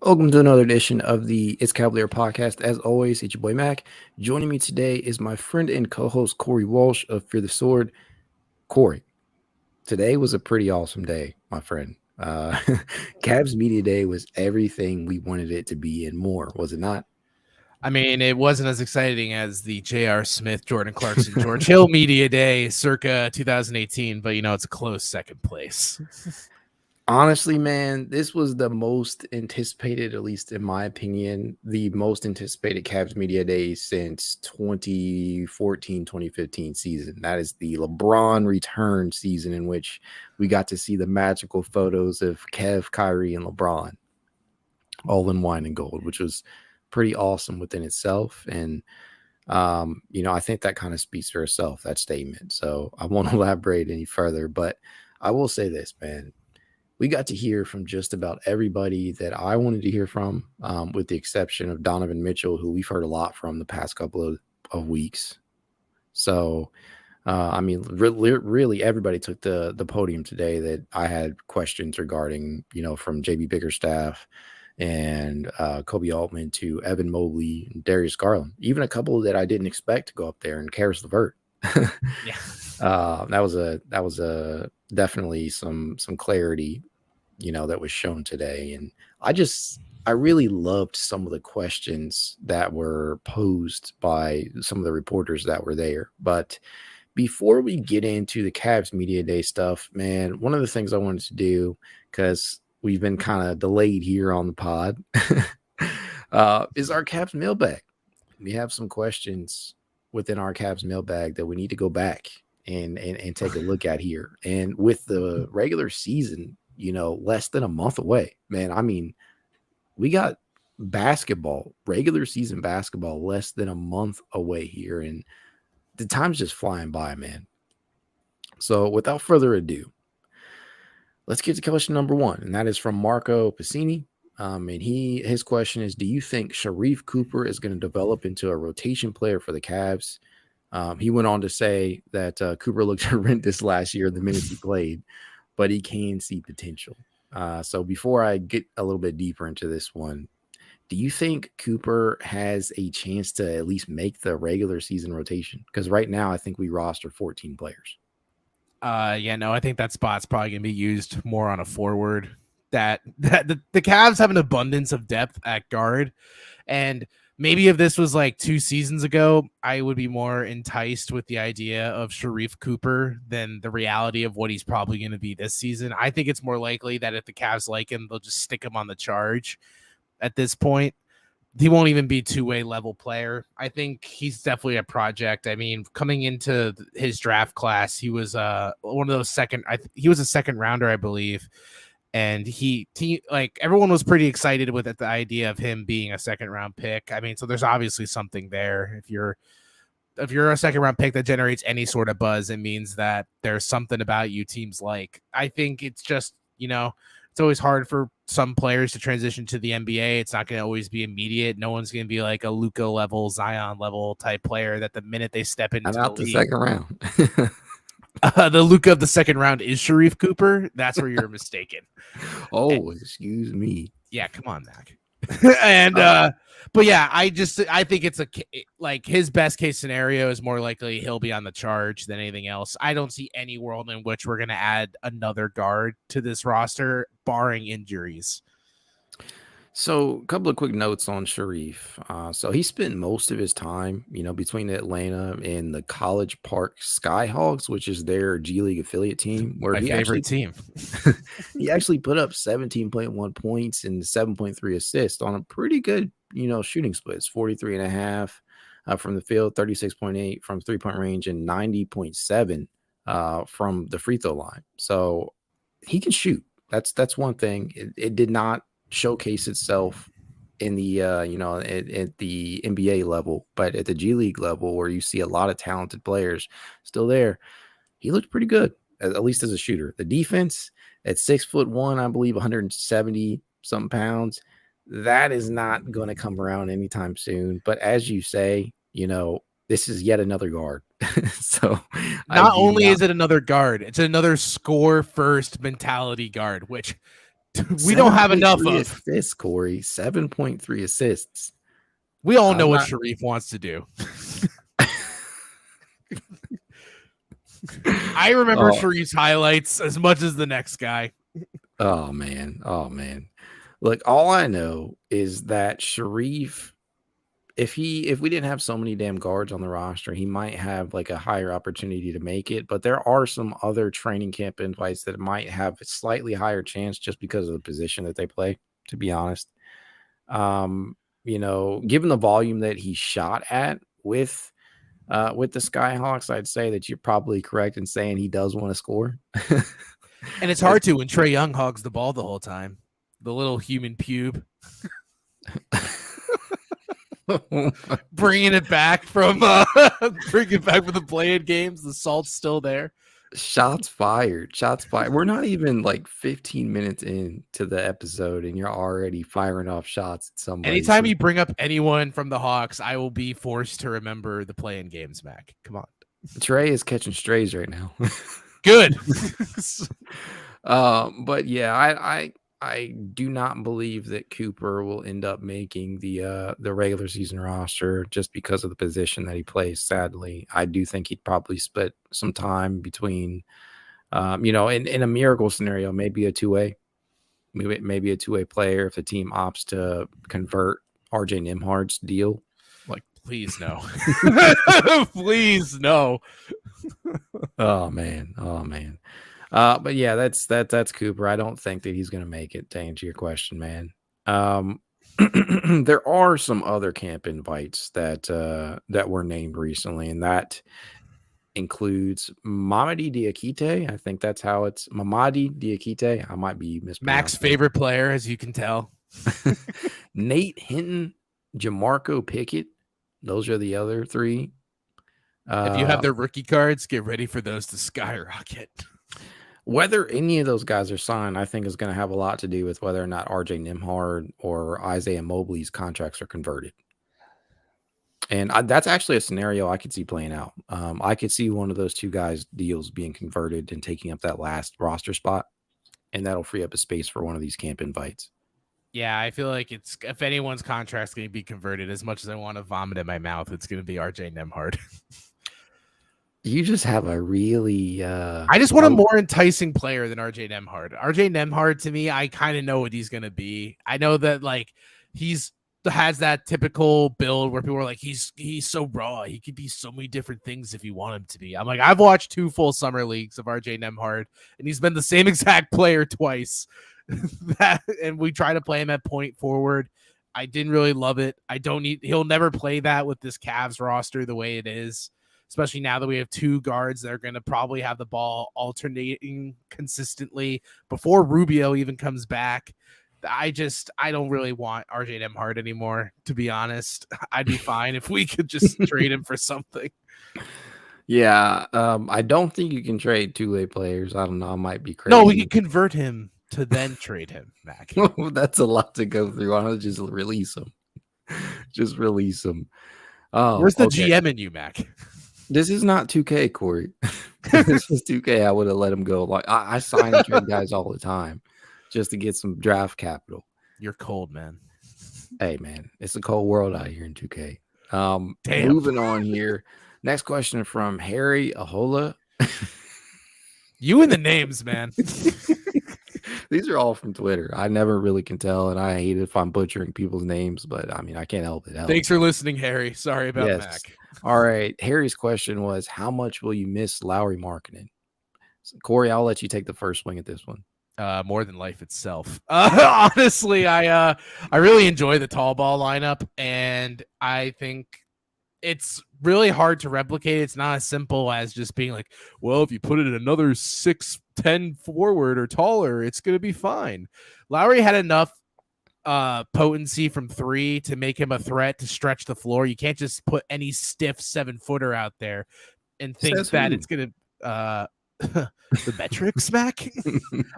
Welcome to another edition of the It's Cavalier podcast. As always, it's your boy Mac. Joining me today is my friend and co-host Corey Walsh of Fear the Sword. Corey, today was a pretty awesome day, my friend. Cavs Media Day was everything we wanted it to be and more, was it not? I mean, it wasn't as exciting as the J.R. Smith, Jordan Clarkson, George Hill Media Day circa 2018, but it's a close second place. Honestly, man, this was the most anticipated, at least in my opinion, the most anticipated Cavs Media Day since 2014, 2015 season. That is the LeBron return season in which we got to see the magical photos of Kev, Kyrie, and LeBron all in wine and gold, which was pretty awesome within itself. And, I think that kind of speaks for itself, that statement. So I won't elaborate any further, but I will say this, man. We got to hear from just about everybody that I wanted to hear from, with the exception of Donovan Mitchell, who we've heard a lot from the past couple of weeks. So, really everybody took the podium today that I had questions regarding, from JB Bickerstaff and Kobe Altman to Evan Mobley and Darius Garland, even a couple that I didn't expect to go up there, and Karis LeVert. That was a definitely some clarity, that was shown today. And I really loved some of the questions that were posed by some of the reporters that were there. But before we get into the Cavs Media Day stuff, man, one of the things I wanted to do, because we've been kind of delayed here on the pod, is our Cavs mailbag. We have some questions within our Cavs mailbag that we need to go back and take a look at here. And with the regular season, less than a month away, man. I mean, we got regular season basketball less than a month away here, and the time's just flying by, man. So without further ado, let's get to question number one, and that is from Marco Piscini. And his question is, do you think Sharif Cooper is going to develop into a rotation player for the Cavs? He went on to say that Cooper looked horrendous last year, the minutes he played, but he can see potential. So before I get a little bit deeper into this one, do you think Cooper has a chance to at least make the regular season rotation? Because right now I think we roster 14 players. I think that spot's probably going to be used more on a forward. That the Cavs have an abundance of depth at guard, and maybe if this was like 2 seasons ago, I would be more enticed with the idea of Sharif Cooper than the reality of what he's probably going to be this season. I think it's more likely that if the Cavs like him, they'll just stick him on the charge. At this point, he won't even be two-way level player. I think he's definitely a project. I mean, coming into his draft class, he was one of those he was a second rounder, I believe. And he everyone was pretty excited with the idea of him being a second round pick. I mean, so there's obviously something there. If you're a second round pick that generates any sort of buzz, it means that there's something about you teams like. I think it's just, it's always hard for some players to transition to the NBA. It's not going to always be immediate. No one's going to be like a Luka level, Zion level type player that the minute they step into the second round. The Luka of the second round is Sharif Cooper. That's where you're mistaken. Excuse me. Yeah, come on, Mac. And but yeah, I think it's like his best case scenario is more likely he'll be on the charge than anything else. I don't see any world in which we're going to add another guard to this roster, barring injuries. So a couple of quick notes on Sharif. So he spent most of his time, between Atlanta and the College Park Skyhawks, which is their G League affiliate team. Where My favorite team. He actually put up 17.1 points and 7.3 assists on a pretty good, shooting splits, 43.5 from the field, 36.8 from 3-point range, and 90.7 from the free throw line. So he can shoot. That's one thing. It did not showcase itself in the at the NBA level, but at the G League level, where you see a lot of talented players still there, he looked pretty good, at least as a shooter. The defense at 6'1", I believe 170 something pounds, that is not going to come around anytime soon. But as you say, this is yet another guard. So not only is it another guard, it's another score first mentality guard, which We don't have enough 7.3 of. assists, Corey. 7.3 assists. We all know I'm what not- Sharif wants to do. I remember Sharif's highlights as much as the next guy. Oh man. Look, all I know is that Sharif, if we didn't have so many damn guards on the roster, he might have like a higher opportunity to make it. But there are some other training camp invites that might have a slightly higher chance just because of the position that they play, to be honest. Given the volume that he shot at with the Skyhawks, I'd say that you're probably correct in saying he does want to score. And it's hard to when Trae Young hogs the ball the whole time. The little human pube. Bringing it back from the playing games. The salt's still there. Shots fired. We're not even like 15 minutes into the episode and you're already firing off shots at somebody. Anytime you bring up anyone from the Hawks, I will be forced to remember the playing games, Mac. Come on. Trae is catching strays right now. Good. But yeah, I do not believe that Cooper will end up making the regular season roster just because of the position that he plays. Sadly, I do think he'd probably split some time between, in a miracle scenario, maybe a two-way player if the team opts to convert RJ Nembhard's deal. Like, please no, please no. Oh man. But yeah, that's Cooper. I don't think that he's going to make it, to answer your question, man. There are some other camp invites that were named recently, and that includes Mamadi Diakite. I think that's how it's Mamadi Diakite. I might be mispronouncing. Mac's favorite player, as you can tell. Nate Hinton, Jamarco Pickett. Those are the other three. If you have their rookie cards, get ready for those to skyrocket. Whether any of those guys are signed, I think is going to have a lot to do with whether or not RJ Nembhard or Isaiah Mobley's contracts are converted. And that's actually a scenario I could see playing out. I could see one of those two guys' deals being converted and taking up that last roster spot, and that'll free up a space for one of these camp invites. Yeah, I feel like if anyone's contract's going to be converted, as much as I want to vomit in my mouth, it's going to be RJ Nembhard. You just have a really I just want a more enticing player than RJ Nembhard. RJ Nembhard, to me, I kind of know what he's going to be. I know that like he's has that typical build where people are like, he's so raw. He could be so many different things if you want him to be. I'm like, I've watched 2 full summer leagues of RJ Nembhard, and he's been the same exact player twice. And we try to play him at point forward. I didn't really love it. He'll never play that with this Cavs roster the way it is. Especially now that we have 2 guards that are going to probably have the ball alternating consistently before Rubio even comes back. I don't really want RJ Nembhard anymore, to be honest. I'd be fine if we could just trade him for something. Yeah, I don't think you can trade 2-way players. I don't know. I might be crazy. No, we can convert him to then trade him, Mac. That's a lot to go through. Why don't just release him? Just release him. Oh, where's the GM in you, Mac? This is not 2K, Corey. This is 2K. I would have let him go. Like I sign and trade guys all the time just to get some draft capital. You're cold, man. Hey, man, it's a cold world out here in 2K. Damn. Moving on here. Next question from Harry Ahola. You and the names, man. These are all from Twitter. I never really can tell, and I hate it if I'm butchering people's names, but I mean, I can't help it. Thanks for listening, Harry. Sorry about Mac. All right. Harry's question was, how much will you miss Lowry Markkanen? So, Corey, I'll let you take the first swing at this one. More than life itself. Honestly, I really enjoy the tall ball lineup, and I think it's really hard to replicate. It's not as simple as just being like, well, if you put it in another 6'10" forward or taller, it's going to be fine. Lowry had enough potency from 3 to make him a threat to stretch the floor. You can't just put any stiff 7-footer out there and think that it's going to the metrics, Mac.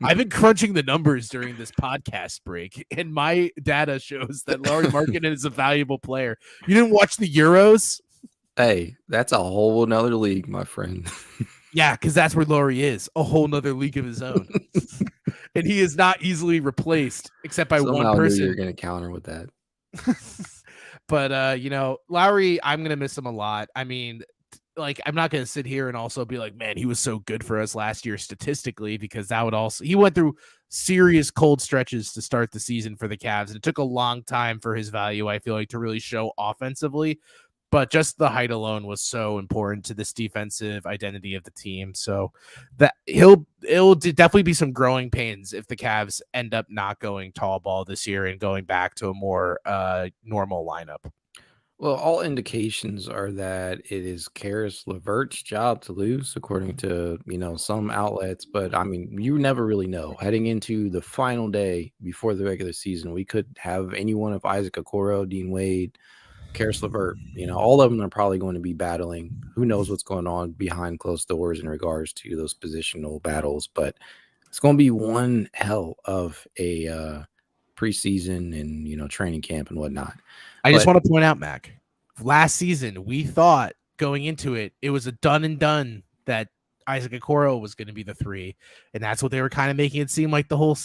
I've been crunching the numbers during this podcast break, and my data shows that Lowry Markkanen is a valuable player. You didn't watch the Euros? Hey, that's a whole nother league, my friend. Yeah, because that's where Lowry is, a whole nother league of his own. and he is not easily replaced except by one Somehow knew you were person. going to counter with that. But Lowry, I'm gonna miss him a lot. I mean, like, I'm not gonna sit here and also be like, man, he was so good for us last year statistically, because that would also, he went through serious cold stretches to start the season for the Cavs, and it took a long time for his value, I feel like, to really show offensively. But just the height alone was so important to this defensive identity of the team. So that it'll definitely be some growing pains if the Cavs end up not going tall ball this year and going back to a more normal lineup. Well, all indications are that it is Karis LeVert's job to lose, according to some outlets. But I mean, you never really know. Heading into the final day before the regular season, we could have any one of Isaac Okoro, Dean Wade, Karis LeVert. All of them are probably going to be battling. Who knows what's going on behind closed doors in regards to those positional battles? But it's going to be one hell of a preseason and training camp and whatnot. I just But want to point out, Mac, last season we thought going into it, it was a done and done that Isaac Okoro was going to be the 3, and that's what they were kind of making it seem like the whole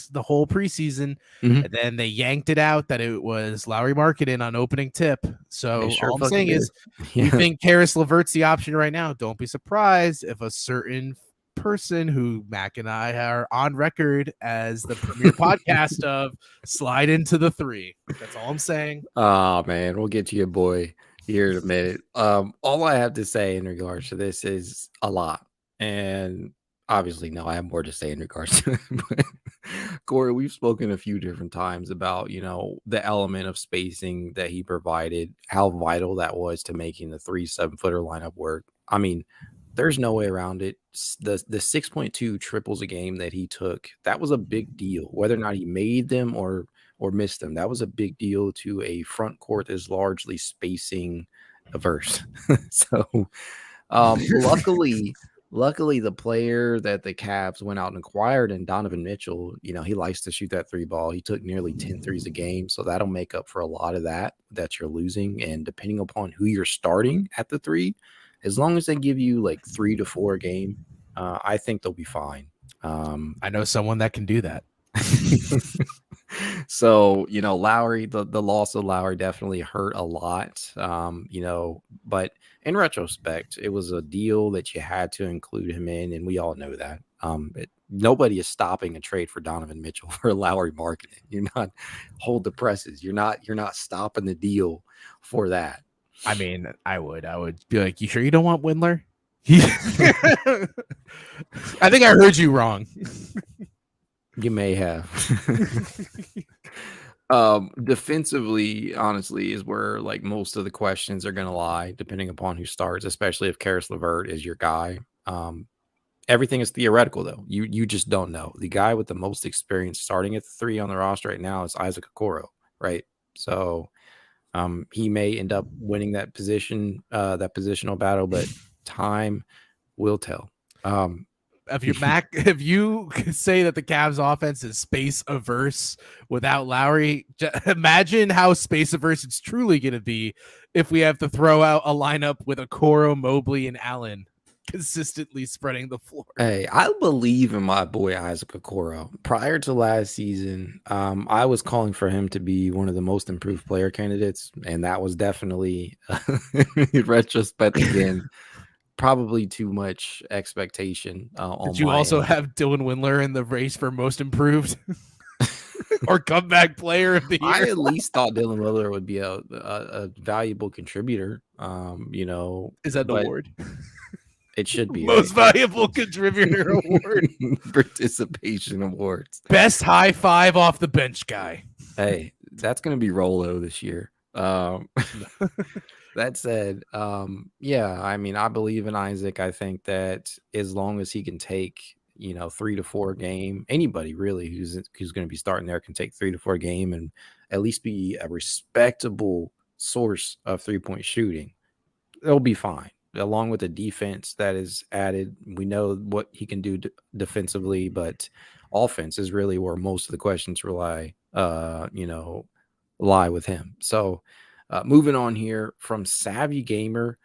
preseason. And then they yanked it out that it was Lowry Markkanen on opening tip. So sure all I'm saying is, we think Karis LeVert's the option right now. Don't be surprised if a certain person who Mac and I are on record as the premier podcast of slide into the 3. That's all I'm saying. Oh man, we'll get to your boy here in a minute. All I have to say in regards to this is a lot, and obviously, no, I have more to say in regards to it. But Corey, we've spoken a few different times about the element of spacing that he provided, how vital that was to making the 3 7-footer lineup work. I mean, there's no way around it. The 6.2 triples a game that he took, that was a big deal. Whether or not he made them or missed them, that was a big deal to a front court that is largely spacing averse. So, luckily, the player that the Cavs went out and acquired, and Donovan Mitchell, he likes to shoot that 3 ball. He took nearly 10 threes a game, so that'll make up for a lot of that you're losing. And depending upon who you're starting at the 3, as long as they give you like 3 to 4 a game, I think they'll be fine. I know someone that can do that. So, Lowry, the loss of Lowry definitely hurt a lot. But in retrospect, it was a deal that you had to include him in, and we all know that. Nobody is stopping a trade for Donovan Mitchell for Lowry Markkanen. You're not hold the presses. You're not stopping the deal for that. I mean, I would be like, you sure you don't want Windler? I think I heard you wrong. You may have. Defensively, honestly, is where like most of the questions are going to lie, depending upon who starts, especially if Karis LeVert is your guy. Everything is theoretical, though. You just don't know. The guy with the most experience starting at the 3 on the roster right now is Isaac Okoro, right? So he may end up winning that position, that positional battle, but time will tell. If you say that the Cavs offense is space averse without Lowry, imagine how space averse it's truly going to be if we have to throw out a lineup with Okoro, Mobley, and Allen consistently spreading the floor. Hey, I believe in my boy Isaac Okoro. Prior to last season, I was calling for him to be one of the most improved player candidates, and that was definitely, in retrospect, again, probably too much expectation. Did you also have Dylan Windler in the race for most improved or comeback player of the year? I at least thought Dylan Windler would be a valuable contributor. Is that an award? It should be most valuable contributor award, participation awards, best high five off the bench guy. Hey, that's gonna be Rolo this year. That said, yeah, I mean, I believe in Isaac. I think that as long as he can take 3 to 4 game, anybody really who's going to be starting there can take 3 to 4 game and at least be a respectable source of 3-point shooting. It'll be fine. Along with the defense that is added, we know what he can do defensively, but offense is really where most of the questions lie with him. So moving on here from Savvy Gamer,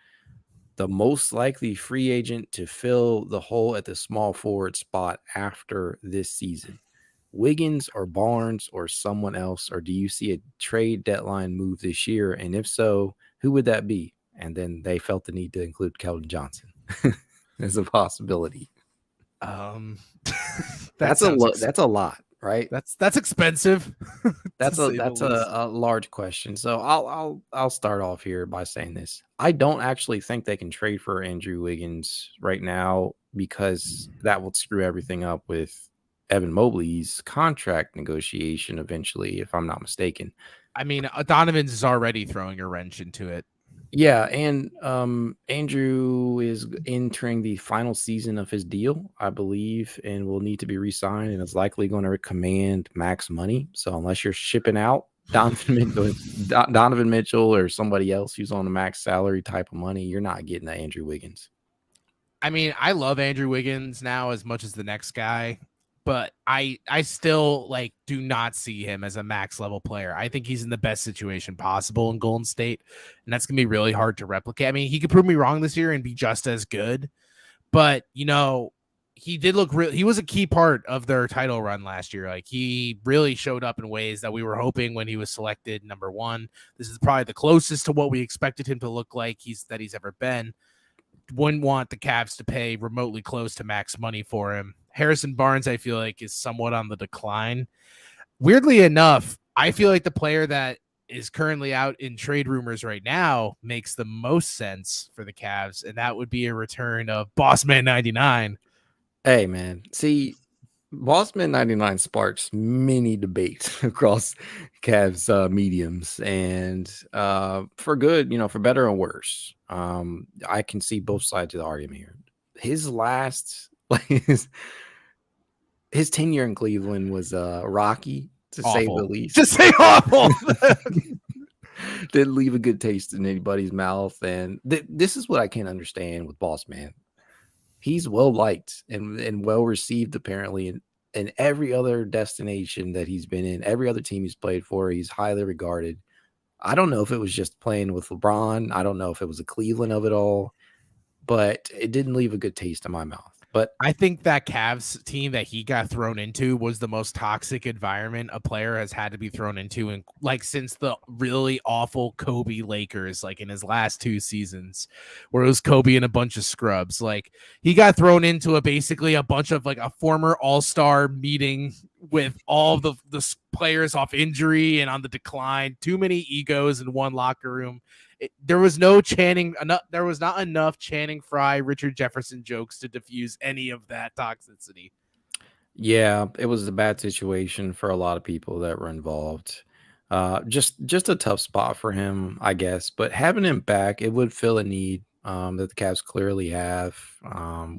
the most likely free agent to fill the hole at the small forward spot after this season. Wiggins or Barnes or someone else, or do you see a trade deadline move this year? And if so, who would that be? And then they felt the need to include Keldon Johnson as a possibility. Um, That's a lot, right? That's expensive. That's a large question. So I'll start off here by saying this. I don't actually think they can trade for Andrew Wiggins right now because that will screw everything up with Evan Mobley's contract negotiation eventually, if I'm not mistaken. I mean, Donovan's is already throwing a wrench into it. Yeah, and Andrew is entering the final season of his deal, I believe, and will need to be re-signed and is likely going to command max money. So unless you're shipping out Donovan Mitchell or somebody else who's on a max salary type of money, you're not getting that Andrew Wiggins. I mean, I love Andrew Wiggins now as much as the next guy, but I still like do not see him as a max level player. I think he's in the best situation possible in Golden State, and that's gonna be really hard to replicate. I mean, he could prove me wrong this year and be just as good, but you know, he did look real. He was a key part of their title run last year. Like he really showed up in ways that we were hoping when he was selected number one. This is probably the closest to what we expected him to look like he's ever been. Wouldn't want the Cavs to pay remotely close to max money for him. Harrison Barnes, I feel like, is somewhat on the decline. Weirdly enough, I feel like the player that is currently out in trade rumors right now makes the most sense for the Cavs, and that would be a return of Bossman 99. Hey, man. See, Bossman 99 sparks many debates across Cavs mediums, and for good, for better or worse. I can see both sides of the argument here. His last, his tenure in Cleveland was rocky, to Awful. say the least. To say awful. Didn't leave a good taste in anybody's mouth, and this is what I can't understand with Bossman. He's well liked and well received, apparently, in every other destination that he's been in, every other team he's played for. He's highly regarded. I don't know if it was just playing with LeBron. I don't know if it was a Cleveland of it all, but it didn't leave a good taste in my mouth. But I think that Cavs team that he got thrown into was the most toxic environment a player has had to be thrown into, and like since the really awful Kobe Lakers, like in his last 2 seasons, where it was Kobe and a bunch of scrubs. Like he got thrown into basically a bunch of like a former all-star meeting with all the players off injury and on the decline. Too many egos in one locker room. There was no Channing. There was not enough Channing Frye, Richard Jefferson jokes to diffuse any of that toxicity. yeah, it was a bad situation for a lot of people that were involved. Just a tough spot for him, I guess. But having him back, it would fill a need that the Cavs clearly have.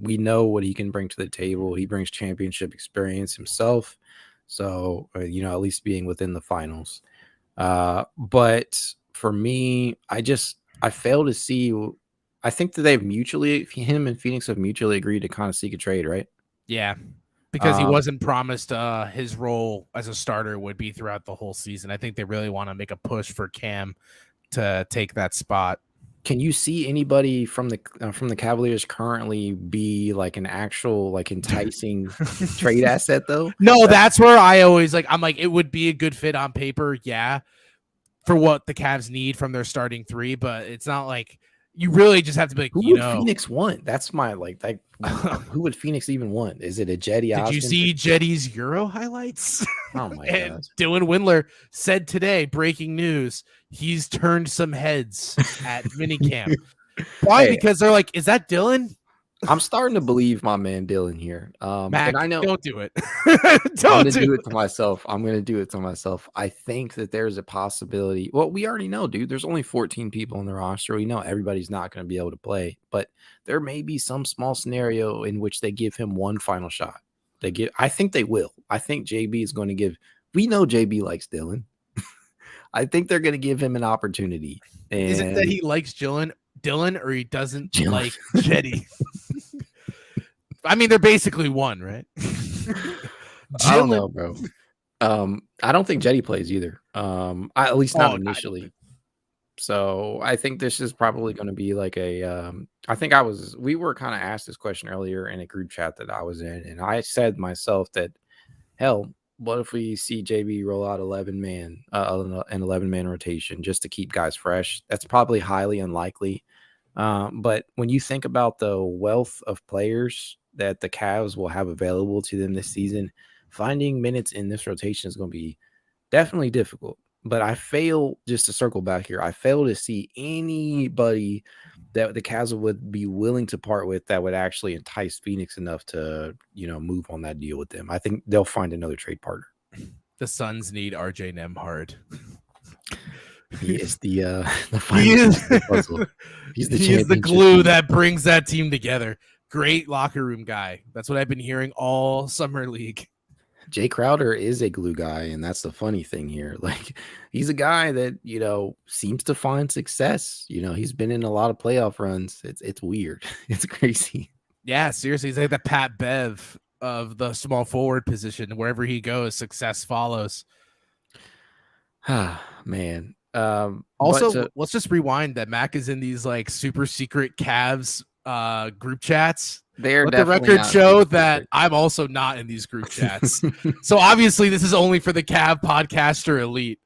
We know what he can bring to the table. He brings championship experience himself. So, at least being within the finals. But for me, I fail to see. I think that him and Phoenix have mutually agreed to kind of seek a trade, right? Yeah, because he wasn't promised his role as a starter would be throughout the whole season. I think they really want to make a push for Cam to take that spot. Can you see anybody from the Cavaliers currently be like an actual like enticing trade asset though? No, that's where I always I'm like it would be a good fit on paper, yeah, for what the Cavs need from their starting 3, but it's not like you really just have to be like, who would Phoenix want? That's my who would Phoenix even want? Is it a Jetty? Did you see Jetty's Euro highlights? Oh my and god! Dylan Windler said today, breaking news, he's turned some heads at minicamp. Why? Hey, because they're like, is that Dylan? I'm starting to believe my man Dylan here. Mack, and I know don't do it. I'm going to do it to myself. I'm going to do it to myself. I think that there's a possibility. Well, we already know, dude. There's only 14 people in the roster. We know everybody's not going to be able to play, but there may be some small scenario in which they give him one final shot. I think they will. I think JB is going to give. We know JB likes Dylan. I think they're going to give him an opportunity. And is it that he likes Dylan, or he doesn't like Jetty? I mean, they're basically one, right? I don't know, bro. I don't think Jetty plays either. At least not initially. So I think this is probably going to be like we were kind of asked this question earlier in a group chat that I was in, and I said myself that, hell, what if we see JB roll out 11-man rotation just to keep guys fresh? That's probably highly unlikely. But when you think about the wealth of players that the Cavs will have available to them this season, finding minutes in this rotation is going to be definitely difficult. But I fail, just to circle back here, I fail to see anybody that the Cavs would be willing to part with that would actually entice Phoenix enough to, move on that deal with them. I think they'll find another trade partner. The Suns need RJ Nembhard. He is the He is piece of the puzzle. He is the glue that brings that team together. Great locker room guy. That's what I've been hearing all summer league. Jay Crowder is a glue guy, and that's the funny thing here. Like, he's a guy that, seems to find success. He's been in a lot of playoff runs. It's weird. It's crazy. Yeah, seriously. He's like the Pat Bev of the small forward position. Wherever he goes, success follows. Man. Also, let's just rewind that Mac is in these like super secret Cavs group chats. Let the record show that I'm also not in these group chats. So obviously this is only for the Cav podcaster elite.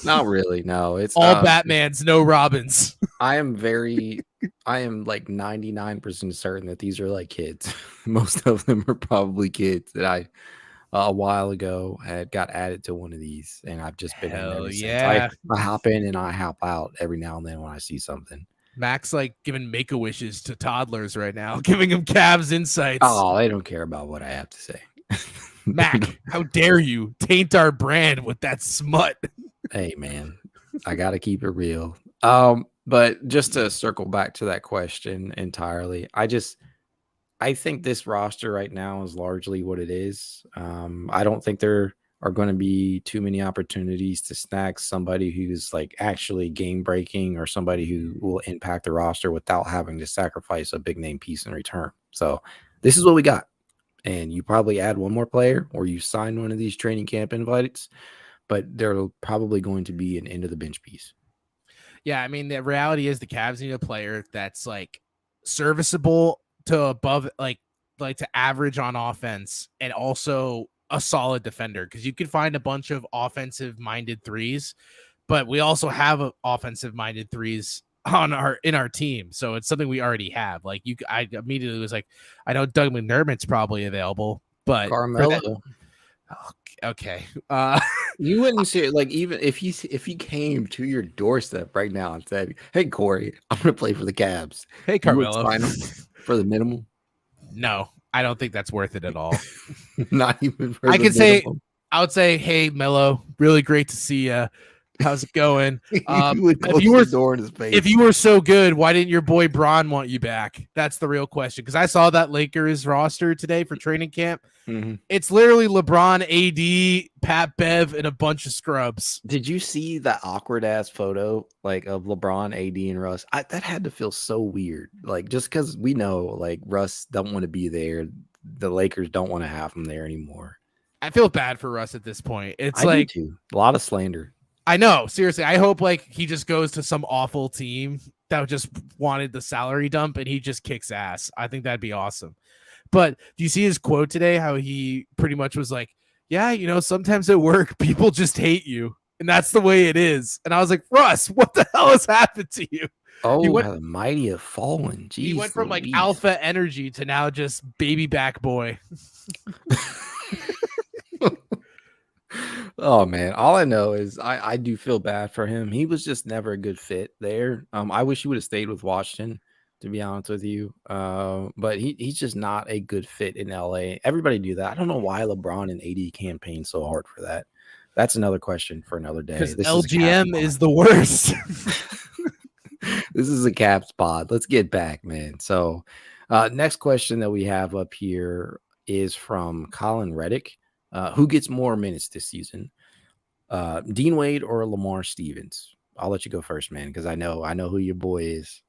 Not really. No, it's all Batmans, no Robins. I am like 99% certain that these are like kids. Most of them are probably kids that I a while ago had got added to one of these, and I've just been in there since. I hop in and I hop out every now and then when I see something. Mac's like giving make-a-wishes to toddlers right now, giving them Cavs insights. Oh, they don't care about what I have to say. Mac, how dare you taint our brand with that smut? Hey, man, I got to keep it real. But just to circle back to that question entirely, I think this roster right now is largely what it is. I don't think there are going to be too many opportunities to snag somebody who's like actually game breaking or somebody who will impact the roster without having to sacrifice a big name piece in return. So this is what we got. And you probably add one more player or you sign one of these training camp invites, but they're probably going to be an end of the bench piece. Yeah. I mean, the reality is the Cavs need a player that's like serviceable to above, like to average on offense, and also a solid defender, because you could find a bunch of offensive minded threes, but we also have offensive minded threes in our team. So it's something we already have. Like I immediately was like, I know Doug McDermott's probably available, but Carmelo. Okay. You wouldn't see it, like, even if he came to your doorstep right now and said, "Hey Corey, I'm gonna play for the Cavs." Hey Carmelo, sign him for the minimum? No, I don't think that's worth it at all. Not even for I would say, hey Melo, really great to see you. How's it going? If you were so good, why didn't your boy Bron want you back? That's the real question. Because I saw that Lakers roster today for training camp. Mm-hmm. It's literally LeBron, AD, Pat Bev, and a bunch of scrubs. Did you see that awkward ass photo like of LeBron, AD, and Russ? That had to feel so weird. Like, just because we know like Russ don't want to be there, the Lakers don't want to have him there anymore. I feel bad for Russ at this point. It's I do too. A lot of slander. I know, seriously. I hope like he just goes to some awful team that just wanted the salary dump and he just kicks ass. I think that'd be awesome. But do you see his quote today? How he pretty much was like, yeah, sometimes at work, people just hate you. And that's the way it is. And I was like, Russ, what the hell has happened to you? Oh, how the mighty have fallen. Jeez, he went from like alpha energy to now just baby back boy. Oh man, all I know is I do feel bad for him. He was just never a good fit there. I wish he would have stayed with Washington, to be honest with you. But he's just not a good fit in LA. Everybody do that. I don't know why LeBron and AD campaigned so hard for that. That's another question for another day. Because LGM is the worst. This is a Caps pod. Let's get back, man. So next question that we have up here is from Colin Reddick. Who gets more minutes this season? Dean Wade or Lamar Stevens? I'll let you go first, man, because I know who your boy is.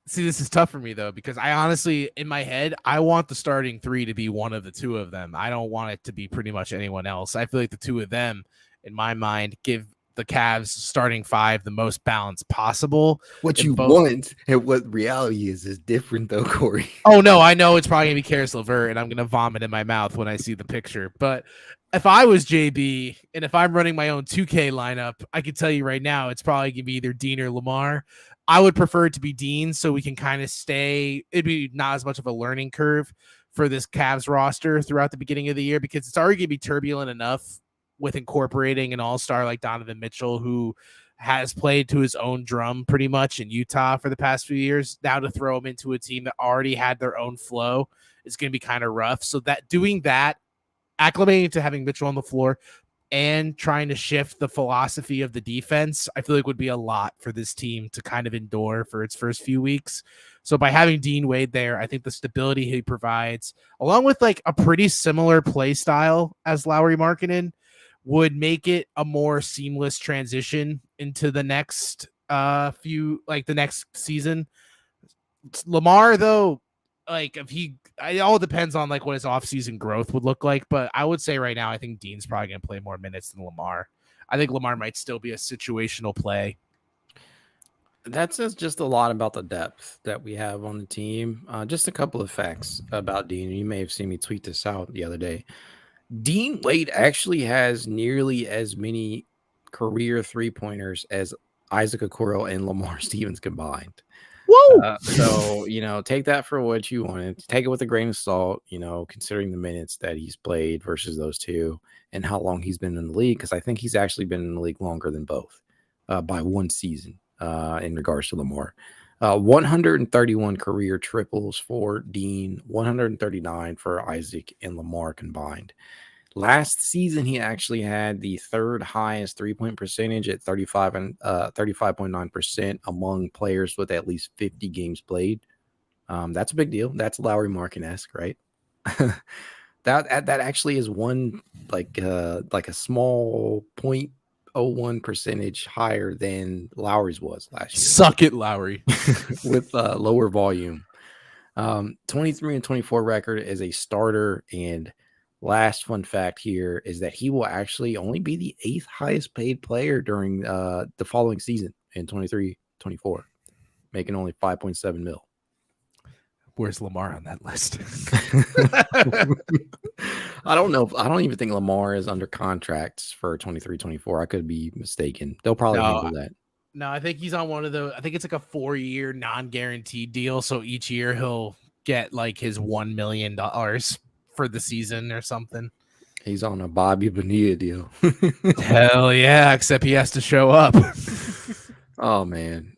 See, this is tough for me, though, because I honestly, in my head, I want the starting three to be one of the two of them. I don't want it to be pretty much anyone else. I feel like the two of them, in my mind, give the Cavs starting five the most balanced possible. What you want and what reality is different, though, Corey. Oh, no, I know it's probably going to be Karis LeVert, and I'm going to vomit in my mouth when I see the picture. But if I was JB, and if I'm running my own 2K lineup, I can tell you right now it's probably going to be either Dean or Lamar. I would prefer it to be Dean so we can kind of stay – it'd be not as much of a learning curve for this Cavs roster throughout the beginning of the year because it's already going to be turbulent enough with incorporating an all-star like Donovan Mitchell, who has played to his own drum pretty much in Utah for the past few years. Now to throw him into a team that already had their own flow is going to be kind of rough. So that doing that, acclimating to having Mitchell on the floor and trying to shift the philosophy of the defense, I feel like would be a lot for this team to kind of endure for its first few weeks. So by having Dean Wade there, I think the stability he provides, along with like a pretty similar play style as Lauri Markkanen, would make it a more seamless transition into the next the next season. Lamar, though, like it all depends on like what his offseason growth would look like. But I would say right now, I think Dean's probably going to play more minutes than Lamar. I think Lamar might still be a situational play. That says just a lot about the depth that we have on the team. Just a couple of facts about Dean. You may have seen me tweet this out the other day. Dean Wade actually has nearly as many career three-pointers as Isaac Okoro and Lamar Stevens combined. Whoa! So, take that for what you want. Take it with a grain of salt, considering the minutes that he's played versus those two and how long he's been in the league, because I think he's actually been in the league longer than both by one season in regards to Lamar. 131 career triples for Dean, 139 for Isaac and Lamar combined. Last season, he actually had the third highest three-point percentage at 35.9% among players with at least 50 games played. That's a big deal. That's Lauri Markkanen-esque, right? that actually is one like a small 0.01 percentage higher than Lowry's was last year. Suck it, Lowry. With lower volume. 23 and 24 record as a starter. And last fun fact here is that he will actually only be the 8th highest paid player during the following season in 23-24, making only 5.7 mil. Where's Lamar on that list? I don't know. I don't even think Lamar is under contracts for 23-24. I could be mistaken. They'll probably handle that. No, I think he's on one of those. I think it's like a 4-year non-guaranteed deal. So each year he'll get like his $1 million for the season or something. He's on a Bobby Bonilla deal. Hell yeah, except he has to show up. Oh, man.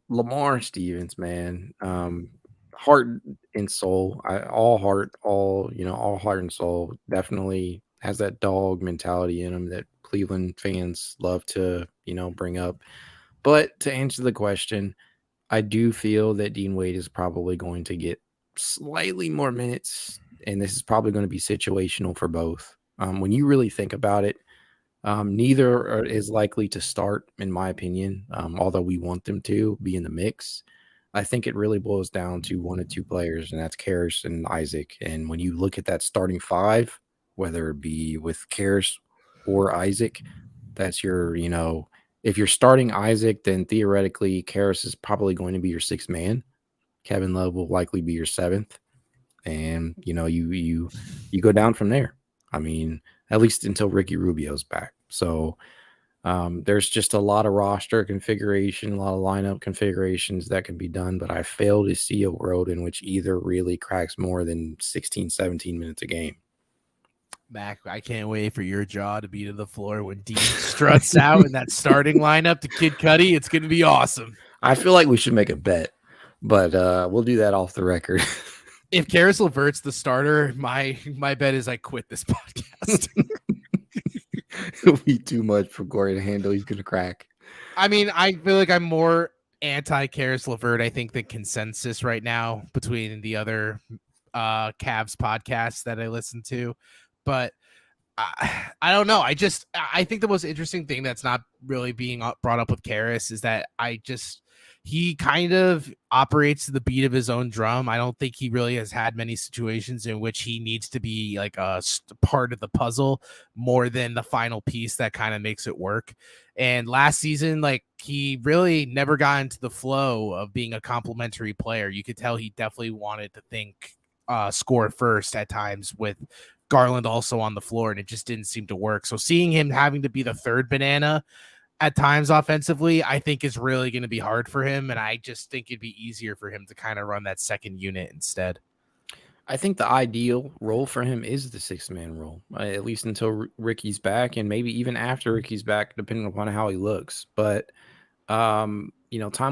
Lamar Stevens, man. Heart and soul, all heart and soul. Definitely has that dog mentality in him that Cleveland fans love to, bring up. But to answer the question, I do feel that Dean Wade is probably going to get slightly more minutes, and this is probably going to be situational for both. When you really think about it, neither is likely to start, in my opinion, although we want them to be in the mix. I think it really boils down to one or two players, and that's Karis and Isaac. And when you look at that starting five, whether it be with Karis or Isaac, that's your, if you're starting Isaac, then theoretically Karis is probably going to be your 6th man. Kevin Love will likely be your 7th. And, you go down from there. I mean, at least until Ricky Rubio's back. So there's just a lot of roster configuration, a lot of lineup configurations that can be done, but I fail to see a world in which either really cracks more than 16, 17 minutes a game. Mac, I can't wait for your jaw to be to the floor when Dean struts out in that starting lineup to Kid Cudi. It's going to be awesome. I feel like we should make a bet, but we'll do that off the record. If Karis LeVert's the starter, my bet is I quit this podcast. It'll be too much for Corey to handle. He's going to crack. I mean, I feel like I'm more anti-Karis LeVert, I think, the consensus right now between the other Cavs podcasts that I listen to. But I don't know. I think the most interesting thing that's not really being brought up with Karis is that he kind of operates to the beat of his own drum. I don't think he really has had many situations in which he needs to be like a part of the puzzle more than the final piece that kind of makes it work. And last season, like, he really never got into the flow of being a complimentary player. You could tell he definitely wanted to score first at times with Garland also on the floor, and it just didn't seem to work. So seeing him having to be the third banana at times offensively, I think is really going to be hard for him. And I just think it'd be easier for him to kind of run that second unit instead. I think the ideal role for him is the 6-man role, at least until Ricky's back, and maybe even after Ricky's back, depending upon how he looks. But time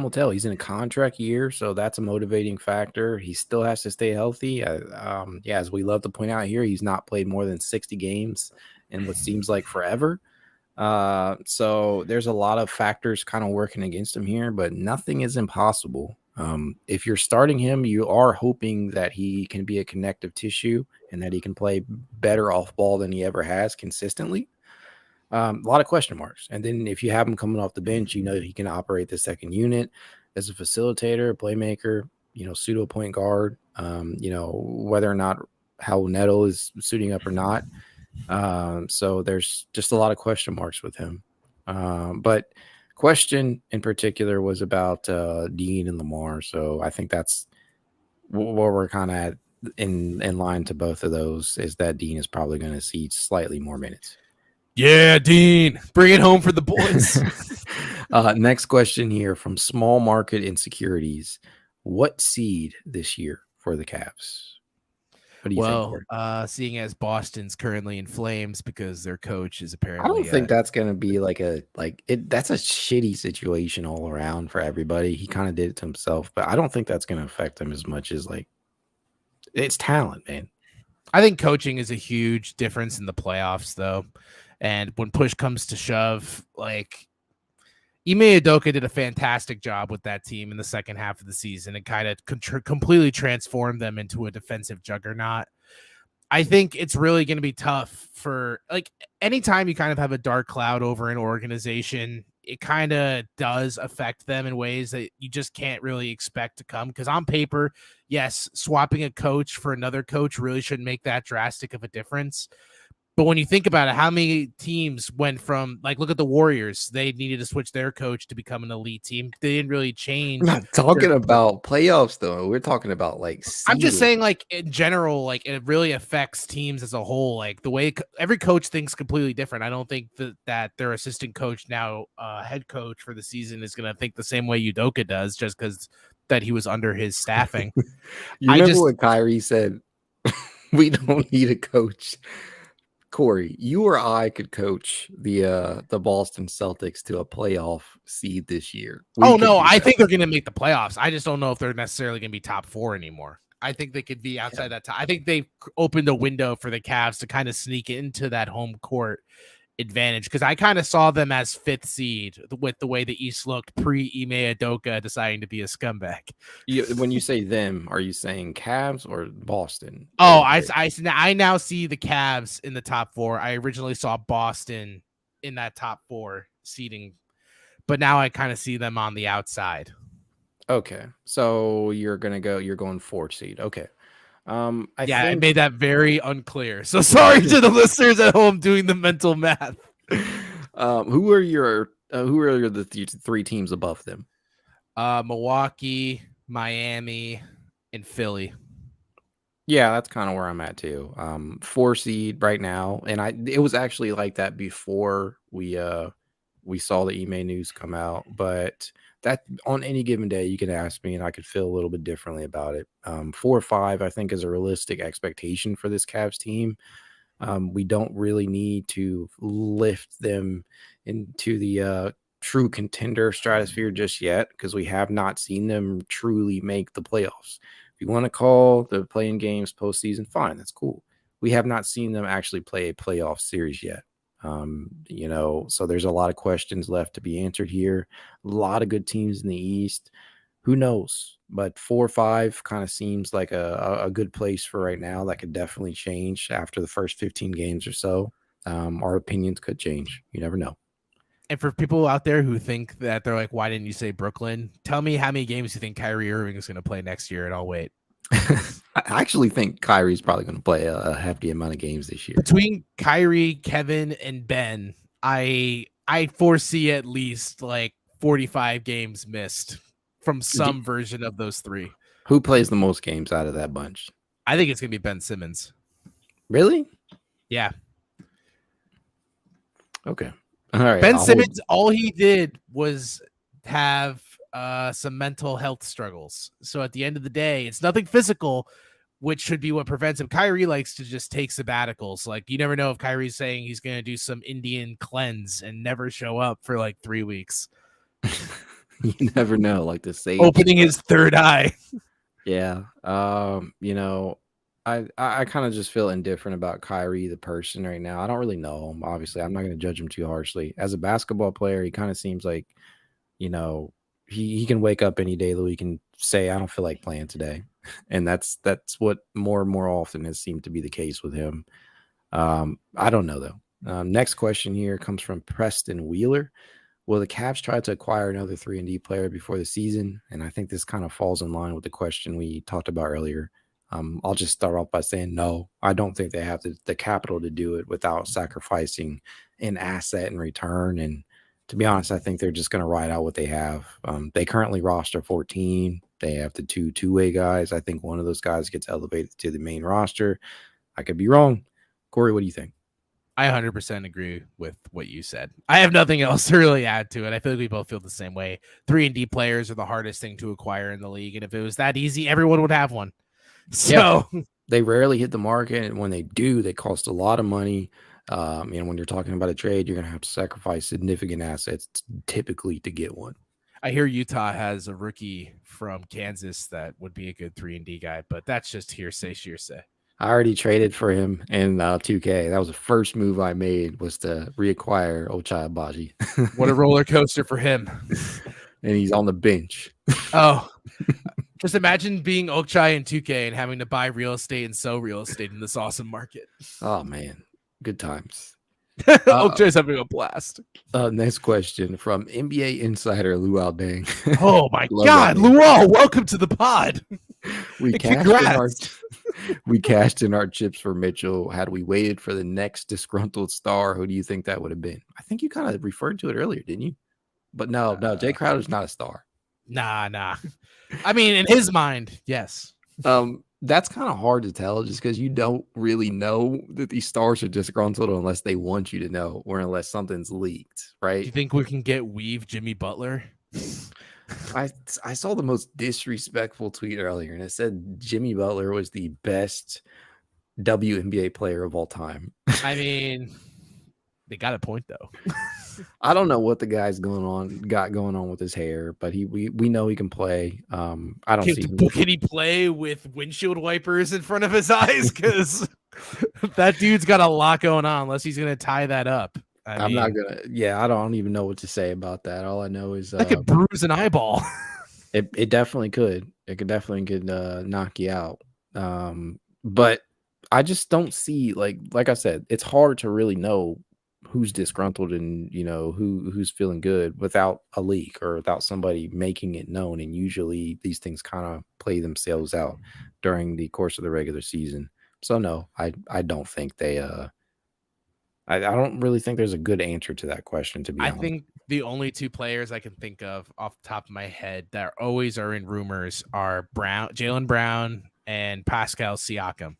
will tell. He's in a contract year, so that's a motivating factor. He still has to stay healthy. As we love to point out here, he's not played more than 60 games in what seems like forever. So there's a lot of factors kind of working against him here, but nothing is impossible. If you're starting him, you are hoping that he can be a connective tissue and that he can play better off ball than he ever has consistently. A lot of question marks. And then if you have him coming off the bench, you know that he can operate the second unit as a facilitator, playmaker, pseudo point guard, whether or not how Neto is suiting up or not. So there's just a lot of question marks with him. But question in particular was about Dean and Lamar. So I think that's where we're kind of at in line to both of those, is that Dean is probably going to see slightly more minutes. Yeah, Dean, bring it home for the boys. Next question here from Small Market Insecurities. What seed this year for the Cavs? What do you think? Seeing as Boston's currently in flames because their coach is apparently. I don't think that's going to be that's a shitty situation all around for everybody. He kind of did it to himself, but I don't think that's going to affect him as much as it's talent, man. I think coaching is a huge difference in the playoffs, though. And when push comes to shove, Ime Udoka did a fantastic job with that team in the second half of the season and kind of completely transformed them into a defensive juggernaut. I think it's really going to be tough for anytime you kind of have a dark cloud over an organization, it kind of does affect them in ways that you just can't really expect to come. Because on paper, yes, swapping a coach for another coach really shouldn't make that drastic of a difference. But when you think about it, how many teams went from look at the Warriors. They needed to switch their coach to become an elite team. They didn't really change. We're not talking about playoffs, though. We're talking about I'm just saying, in general, it really affects teams as a whole. The way every coach thinks completely different. I don't think that their assistant coach, now head coach for the season, is going to think the same way Udoka does, just because that he was under his staffing. You remember what Kyrie said? We don't need a coach. Corey, you or I could coach the Boston Celtics to a playoff seed this year. I think they're going to make the playoffs. I just don't know if they're necessarily going to be top 4 anymore. I think they could be outside that time. I think they've opened a window for the Cavs to kind of sneak into that home court advantage, because I kind of saw them as 5th seed with the way the East looked pre-Ime Udoka deciding to be a scumbag. When you say them, are you saying Cavs or Boston? Oh, I now see the Cavs in the top 4. I originally saw Boston in that top 4 seeding, but now I kind of see them on the outside. Okay, so you're going 4th seed. Okay. I made that very unclear. So sorry to the listeners at home doing the mental math. Who are the 3 teams above them? Milwaukee, Miami, and Philly. Yeah, that's kind of where I'm at too. 4 seed right now, and it was actually like that before we saw the Ime news come out, but that on any given day you can ask me and I could feel a little bit differently about it. 4 or 5 I think is a realistic expectation for this Cavs team. We don't really need to lift them into the true contender stratosphere just yet, because we have not seen them truly make the playoffs. If you want to call the playing games postseason, fine, that's cool. We have not seen them actually play a playoff series yet. So there's a lot of questions left to be answered here. A lot of good teams in the East. Who knows? But 4 or 5 kind of seems like a good place for right now. That could definitely change after the first 15 games or so. Our opinions could change. You never know. And for people out there who think that they're like, why didn't you say Brooklyn? Tell me how many games you think Kyrie Irving is going to play next year, and I'll wait. I actually think Kyrie's probably going to play a hefty amount of games this year. Between Kyrie, Kevin, and Ben, I foresee at least like 45 games missed from some version of those three. Who plays the most games out of that bunch? I think it's going to be Ben Simmons. Really? Yeah. Okay. All right. Ben Simmons, all he did was have some mental health struggles. So at the end of the day, it's nothing physical, which should be what prevents him. Kyrie likes to just take sabbaticals. Like, you never know if Kyrie's saying he's going to do some Indian cleanse and never show up for like 3 weeks. You never know. Like the sage opening his third eye. Yeah. You know, I kind of just feel indifferent about Kyrie, the person, right now. I don't really know him. Obviously, I'm not going to judge him too harshly. As a basketball player, he kind of seems like, you know, he can wake up any day that he can say, I don't feel like playing today. And that's what more and more often has seemed to be the case with him. I don't know, though. Next question here comes from Preston Wheeler. Will the Cavs try to acquire another 3-and-D player before the season? And I think this kind of falls in line with the question we talked about earlier. I'll just start off by saying no. I don't think they have the capital to do it without sacrificing an asset in return. And to be honest, I think they're just going to ride out what they have. They currently roster 14. They have the two-way guys. I think one of those guys gets elevated to the main roster. I could be wrong. Corey, what do you think? I 100% agree with what you said. I have nothing else to really add to it. I feel like we both feel the same way. 3-and-D players are the hardest thing to acquire in the league. And if it was that easy, everyone would have one. So yeah, they rarely hit the market. And when they do, they cost a lot of money. And when you're talking about a trade, you're going to have to sacrifice significant assets typically to get one. I hear Utah has a rookie from Kansas that would be a good 3-and-D guy, but that's just hearsay. I already traded for him in 2K. That was the first move I made, was to reacquire Ochai Agbaji. What a roller coaster for him. And he's on the bench. Oh, just imagine being Ochai in 2K and having to buy real estate and sell real estate in this awesome market. Oh, man. Good times. Ochai's having a blast. Next question from NBA insider Luau Deng. Oh, my God. Luau, welcome to the pod. We cashed in our chips for Mitchell. Had we waited for the next disgruntled star, who do you think that would have been? I think you kind of referred to it earlier, didn't you? But no, Jay Crowder's not a star. Nah. I mean, in his mind, yes. That's kind of hard to tell, just because you don't really know that these stars are disgruntled unless they want you to know, or unless something's leaked, right? Do you think we can get Weave Jimmy Butler? I saw the most disrespectful tweet earlier, and it said Jimmy Butler was the best WNBA player of all time. I mean, they got a point though. I don't know what the guy's going on with his hair, but we know he can play. I don't see. Can he play with windshield wipers in front of his eyes? Because that dude's got a lot going on. Unless he's gonna tie that up. I'm not gonna. Yeah, I don't even know what to say about that. All I know is that could bruise an eyeball. It definitely could. It could knock you out. But I just don't see, like I said, it's hard to really know who's disgruntled and who's feeling good without a leak or without somebody making it known. And usually these things kind of play themselves out during the course of the regular season. So no, I don't think they I don't really think there's a good answer to that question, to be honest. I think the only two players I can think of off the top of my head that always are in rumors are Jaylen Brown and Pascal Siakam.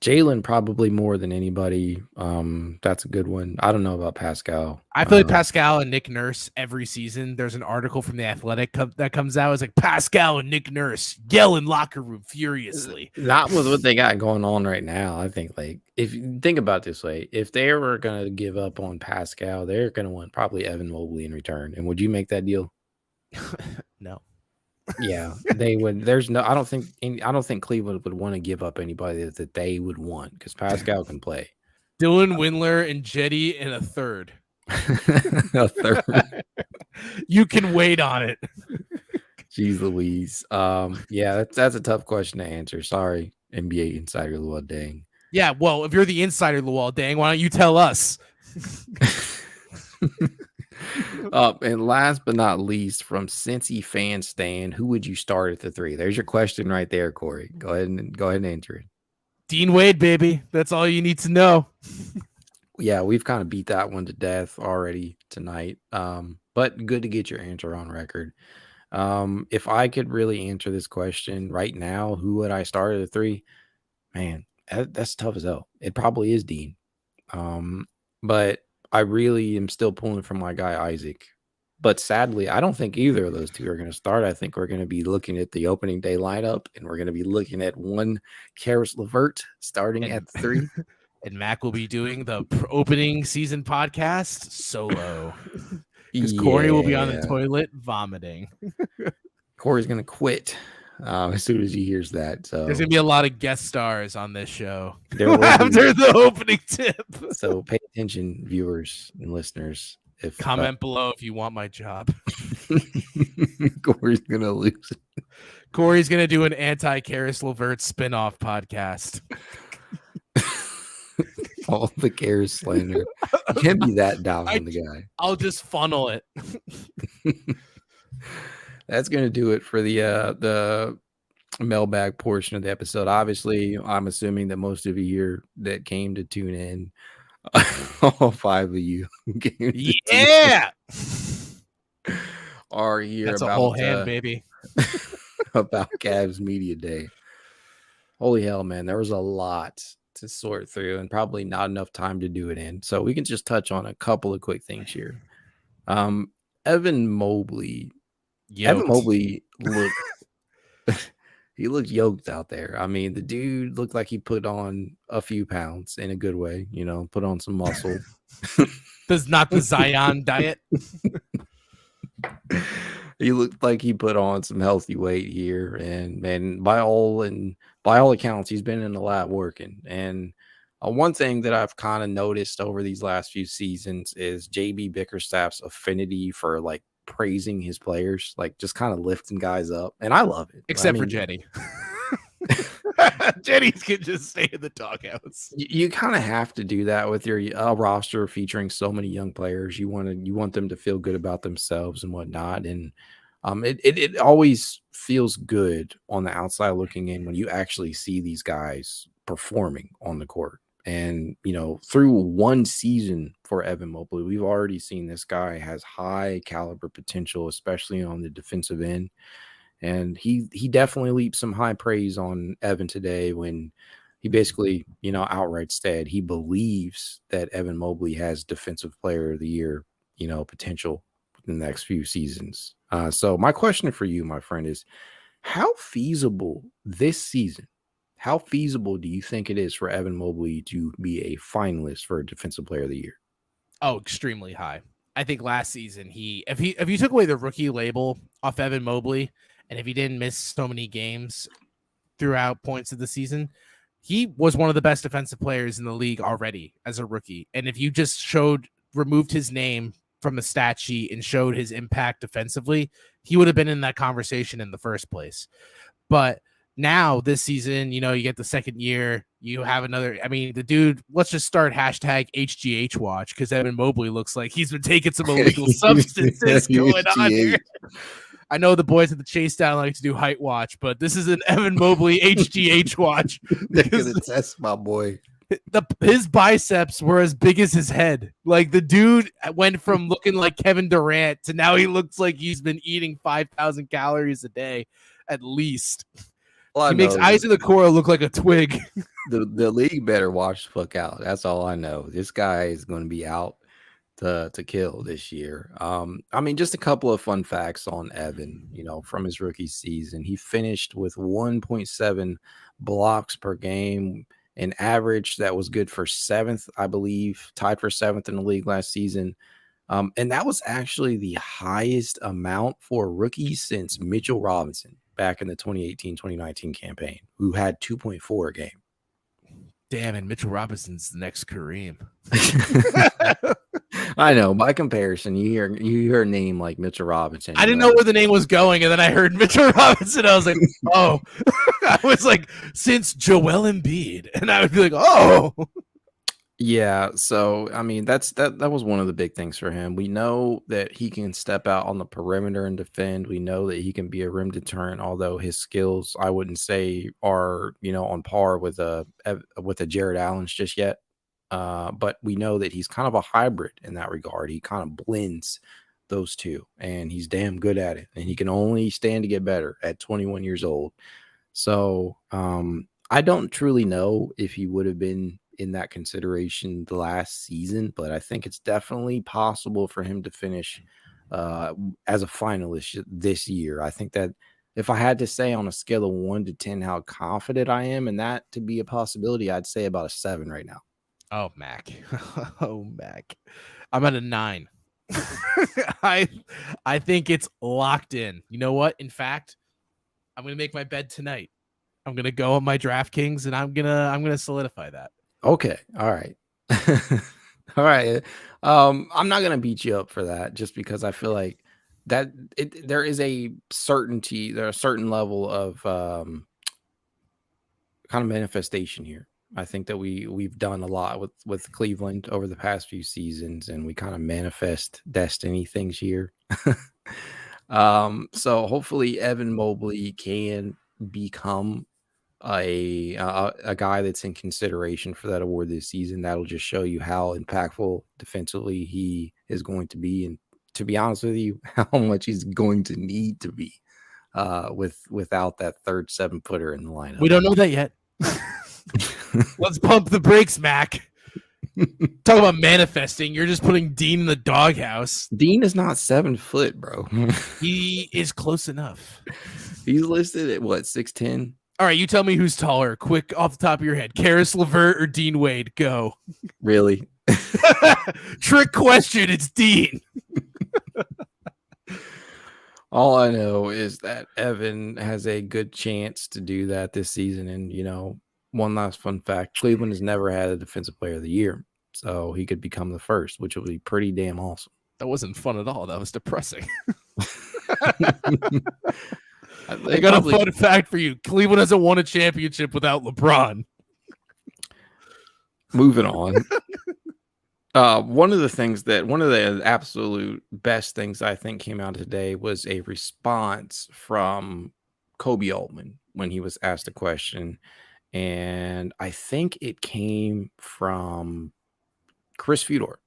Jaylen probably more than anybody. That's a good one. I don't know about Pascal. I feel like Pascal and Nick Nurse every season. There's an article from The Athletic that comes out. It's like Pascal and Nick Nurse yell in locker room furiously. Not with what they got going on right now. I think, if you think about it this way, if they were going to give up on Pascal, they're going to want probably Evan Mobley in return. And would you make that deal? No. Yeah, they would. I don't think Cleveland would want to give up anybody that they would want, because Pascal can play. Dylan Windler and Jetty in a third. A third. You can wait on it. Jeez Louise. Yeah, that's a tough question to answer. Sorry, NBA insider Luau Deng. Yeah, well, if you're the insider Luau Deng, why don't you tell us? And last but not least, from Cincy fan Stan, who would you start at the 3? There's your question right there, Corey. Go ahead and answer it. Dean Wade, baby. That's all you need to know. Yeah, we've kind of beat that one to death already tonight. But good to get your answer on record. If I could really answer this question right now, who would I start at the 3? Man, that's tough as hell. It probably is Dean. But I really am still pulling from my guy Isaac. But sadly, I don't think either of those two are going to start. I think we're going to be looking at the opening day lineup, and we're going to be looking at one Karis LeVert starting at 3. And Mac will be doing the opening season podcast solo. Because Corey will be on the toilet vomiting. Corey's going to quit as soon as he hears that. So there's going to be a lot of guest stars on this show after the opening tip. So pay attention, viewers and listeners. Comment below if you want my job. Corey's going to lose. Corey's going to do an anti-Karis LeVert spinoff podcast. All the Karis slander. You can't be that down on the guy. I'll just funnel it. That's going to do it for the mailbag portion of the episode. Obviously, I'm assuming that most of you here that came to tune in, all 5 of you are here. That's a whole hand, baby. About Cavs Media Day. Holy hell, man. There was a lot to sort through and probably not enough time to do it in. So we can just touch on a couple of quick things here. Evan Mobley. Yoked. Evan Mobley looked he looked yoked out there. I mean, the dude looked like he put on a few pounds in a good way, put on some muscle. Does not the Zion diet. He looked like he put on some healthy weight here, and by all accounts, he's been in the lab working. And one thing that I've kind of noticed over these last few seasons is JB Bickerstaff's affinity for like praising his players, like just kind of lifting guys up, and I love it. Except for Jenny. Jenny can just stay in the doghouse. You kind of have to do that with your roster featuring so many young players. You want them to feel good about themselves and whatnot, and it always feels good on the outside looking in when you actually see these guys performing on the court. And, through one season for Evan Mobley, we've already seen this guy has high caliber potential, especially on the defensive end. And he definitely leaped some high praise on Evan today when he basically, outright said he believes that Evan Mobley has Defensive Player of the Year, potential in the next few seasons. So my question for you, my friend, is how feasible this season? How feasible do you think it is for Evan Mobley to be a finalist for a Defensive Player of the Year? Oh, extremely high. I think last season if you took away the rookie label off Evan Mobley, and if he didn't miss so many games throughout points of the season, he was one of the best defensive players in the league already as a rookie. And if you just removed his name from the stat sheet and showed his impact defensively, he would have been in that conversation in the first place. But now this season, you get the second year, you have another. I mean, the dude, let's just start hashtag HGH watch, because Evan Mobley looks like he's been taking some illegal substances going on here. I know the boys at the Chase Down like to do height watch, but this is an Evan Mobley HGH watch. They're gonna test my boy. His biceps were as big as his head. Like, the dude went from looking like Kevin Durant to now he looks like he's been eating 5,000 calories a day at least. Well, he makes Eyes of the Cora look like a twig. The league better watch the fuck out. That's all I know. This guy is going to be out to kill this year. I mean, just a couple of fun facts on Evan, from his rookie season. He finished with 1.7 blocks per game, an average that was good for 7th, I believe, tied for 7th in the league last season. And that was actually the highest amount for a rookie since Mitchell Robinson back in the 2018-2019 campaign, who had 2.4 a game. Damn, and Mitchell Robinson's the next Kareem. I know. By comparison, you hear a name like Mitchell Robinson. I didn't know where the name was going, and then I heard Mitchell Robinson. I was like, oh. I was like, since Joel Embiid. And I would be like, oh. Yeah, so I mean that was one of the big things for him. We know that he can step out on the perimeter and defend. We know that he can be a rim deterrent, although his skills I wouldn't say are, on par with a Jared Allen's just yet. But we know that he's kind of a hybrid in that regard. He kind of blends those two, and he's damn good at it. And he can only stand to get better at 21 years old. So I don't truly know if he would have been in that consideration the last season, but I think it's definitely possible for him to finish as a finalist this year. I think that if I had to say on a scale of 1 to 10 how confident I am in that to be a possibility, I'd say about a 7 right now. Oh, Mac. Oh, Mac. I'm at a 9. I think it's locked in. You know what? In fact, I'm gonna make my bed tonight. I'm gonna go on my DraftKings and I'm gonna solidify that. Okay. All right. All right. I'm not gonna beat you up for that just because I feel like that there is a certainty, there's a certain level of kind of manifestation here. I think that we've done a lot with Cleveland over the past few seasons, and we kind of manifest destiny things here. So hopefully Evan Mobley can become a guy that's in consideration for that award this season. That'll just show you how impactful defensively he is going to be, and to be honest with you, how much he's going to need to be without that third 7-footer in the lineup. We don't know that yet. Let's pump the brakes, Mac. Talk about manifesting. You're just putting Dean in the doghouse. Dean is not 7 foot, bro. He is close enough. He's listed at what, 6'10"? All right, you tell me who's taller. Quick, off the top of your head. Karis LeVert or Dean Wade? Go. Really? Trick question. It's Dean. All I know is that Evan has a good chance to do that this season. And, one last fun fact, Cleveland has never had a defensive player of the year. So he could become the first, which will be pretty damn awesome. That wasn't fun at all. That was depressing. I got a fun fact for you. Cleveland hasn't won a championship without LeBron. Moving on. One of the absolute best things I think came out today was a response from Kobe Altman when he was asked a question. And I think it came from Chris Fedor.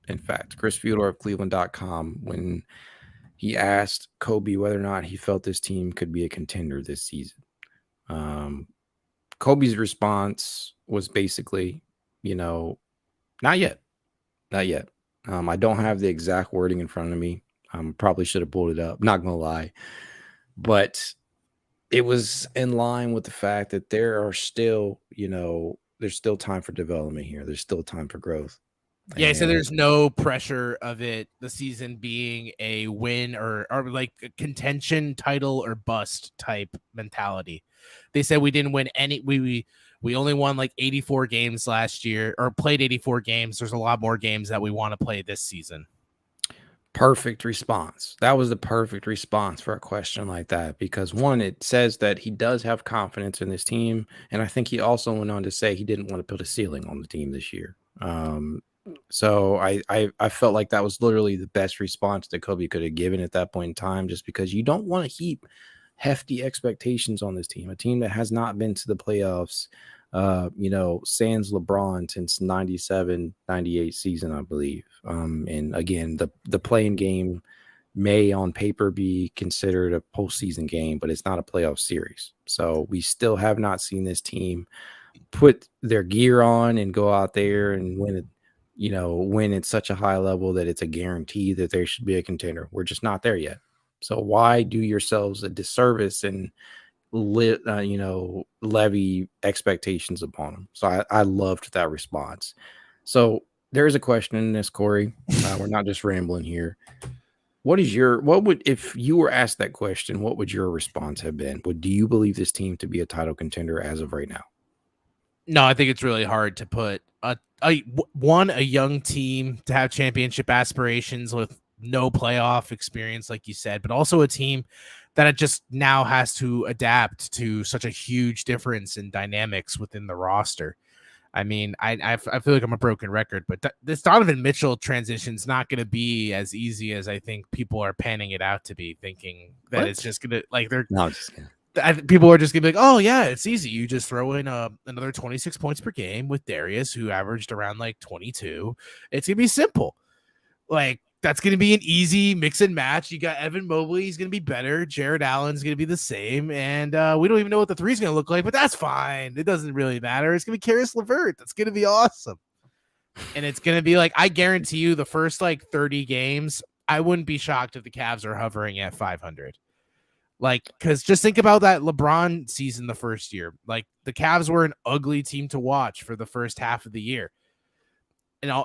In fact, Chris Fedor of Cleveland.com, when he asked Kobe whether or not he felt this team could be a contender this season. Kobe's response was basically, not yet. Not yet. I don't have the exact wording in front of me. Probably should have pulled it up. Not going to lie. But it was in line with the fact that there are still, there's still time for development here. There's still time for growth. Yeah, so there's no pressure of the season being a win or like a contention, title or bust type mentality. They said we didn't win any. We only won like 84 games last year, or played 84 games. There's a lot more games that we want to play this season. Perfect response. That was the perfect response for a question like that, because one, it says that he does have confidence in this team. And I think he also went on to say he didn't want to put a ceiling on the team this year. So I felt like that was literally the best response that Kobe could have given at that point in time, just because you don't want to heap hefty expectations on this team, a team that has not been to the playoffs, sans LeBron since 97, 98 season, I believe. And again, the playing game may on paper be considered a postseason game, but it's not a playoff series. So we still have not seen this team put their gear on and go out there and win it, win at such a high level that it's a guarantee that they should be a contender. We're just not there yet. So why do yourselves a disservice and levy expectations upon them? So I loved that response. So there is a question in this, Corey. We're not just rambling here. If you were asked that question, what would your response have been? Do you believe this team to be a title contender as of right now? No, I think it's really hard to put a young team to have championship aspirations with no playoff experience, like you said, but also a team that it just now has to adapt to such a huge difference in dynamics within the roster. I mean, I feel like I'm a broken record, but this Donovan Mitchell transition is not going to be as easy as I think people are panning it out to be, thinking that it's What? just going to like they're. No, I'm just kidding. People are just gonna be like, oh yeah, it's easy. You just throw in another 26 points per game with Darius, who averaged around like 22. It's gonna be simple. Like that's gonna be an easy mix and match. You got Evan Mobley, he's gonna be better. Jared Allen's gonna be the same, and we don't even know what the three's gonna look like, but that's fine. It doesn't really matter. It's gonna be Karis LeVert. That's gonna be awesome, and it's gonna be like I guarantee you, the first like 30 games, I wouldn't be shocked if the Cavs are hovering at 500. Like, because just think about that LeBron season the first year. Like, the Cavs were an ugly team to watch for the first half of the year. And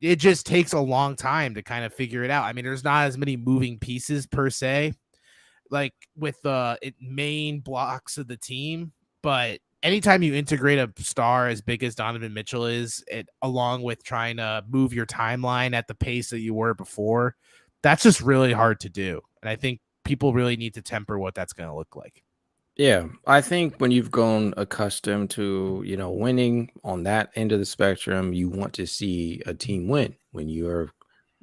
it just takes a long time to kind of figure it out. I mean, there's not as many moving pieces per se, like with the main blocks of the team. But anytime you integrate a star as big as Donovan Mitchell is, along with trying to move your timeline at the pace that you were before, that's just really hard to do. And I think people really need to temper what that's going to look like. Yeah, I think when you've grown accustomed to, winning on that end of the spectrum, you want to see a team win. When you are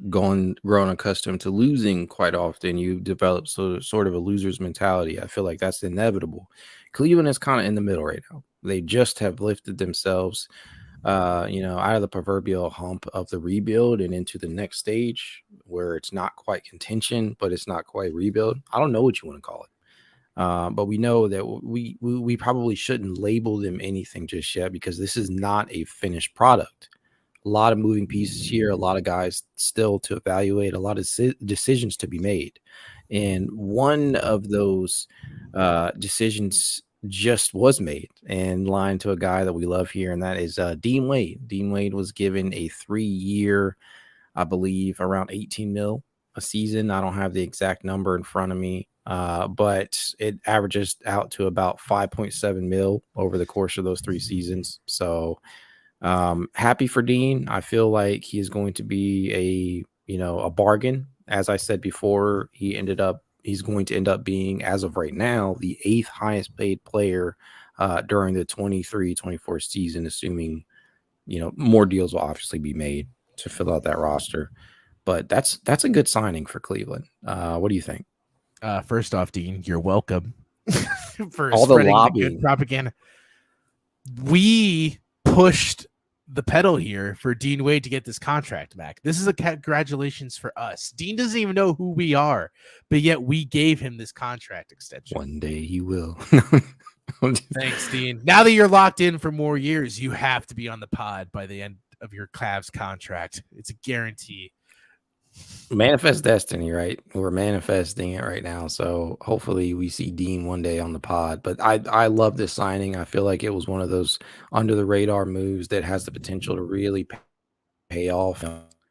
grown accustomed to losing quite often, you develop sort of a loser's mentality. I feel like that's inevitable. Cleveland is kind of in the middle right now. They just have lifted themselves, out of the proverbial hump of the rebuild and into the next stage where it's not quite contention, but it's not quite rebuild. I don't know what you want to call it. But we know that we probably shouldn't label them anything just yet, because this is not a finished product. A lot of moving pieces here, a lot of guys still to evaluate, a lot of decisions to be made. And one of those decisions just was made in line to a guy that we love here, and that is Dean Wade. Dean Wade was given a 3-year, I believe, around 18 mil a season. I don't have the exact number in front of me, but it averages out to about 5.7 mil over the course of those 3 seasons. So happy for Dean. I feel like he is going to be a bargain. As I said before, he's going to end up being, as of right now, the 8th highest paid player during the 23-24 season, assuming more deals will obviously be made to fill out that roster. But that's a good signing for Cleveland. What do you think? First off, Dean, you're welcome for All the spreading the lobbying. good propaganda. We pushed the pedal here for Dean Wade to get this contract, Mac. This is a congratulations for us. Dean doesn't even know who we are, but yet we gave him this contract extension. One day he will. Thanks, Dean. Now that you're locked in for more years, you have to be on the pod by the end of your Cavs contract. It's a guarantee. Manifest destiny, right? We're manifesting it right now. So hopefully we see Dean one day on the pod. But I love this signing. I feel like it was one of those under the radar moves that has the potential to really pay off.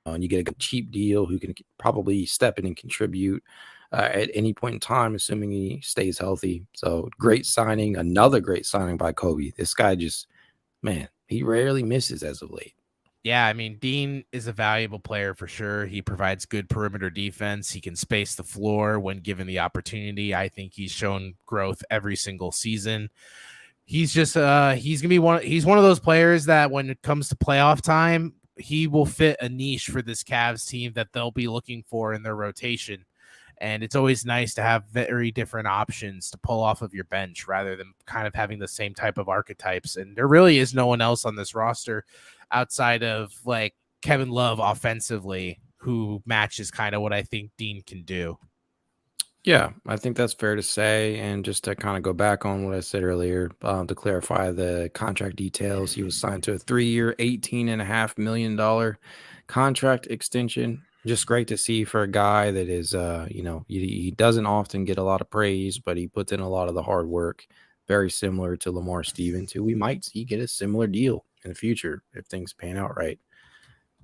And you get a cheap deal who can probably step in and contribute at any point in time, assuming he stays healthy. So great signing. Another great signing by Kobe. This guy just, man, he rarely misses as of late. Yeah, I mean, Dean is a valuable player for sure. He provides good perimeter defense. He can space the floor when given the opportunity. I think he's shown growth every single season. He's just he's one of those players that when it comes to playoff time, he will fit a niche for this Cavs team that they'll be looking for in their rotation. And it's always nice to have very different options to pull off of your bench rather than kind of having the same type of archetypes. And there really is no one else on this roster outside of like Kevin Love offensively who matches kind of what I think Dean can do. Yeah, I think that's fair to say. And just to kind of go back on what I said earlier, to clarify the contract details, he was signed to a 3-year, $18.5 million contract extension. Just great to see for a guy that is, he doesn't often get a lot of praise, but he puts in a lot of the hard work. Very similar to Lamar Stevens, who we might see get a similar deal in the future if things pan out right.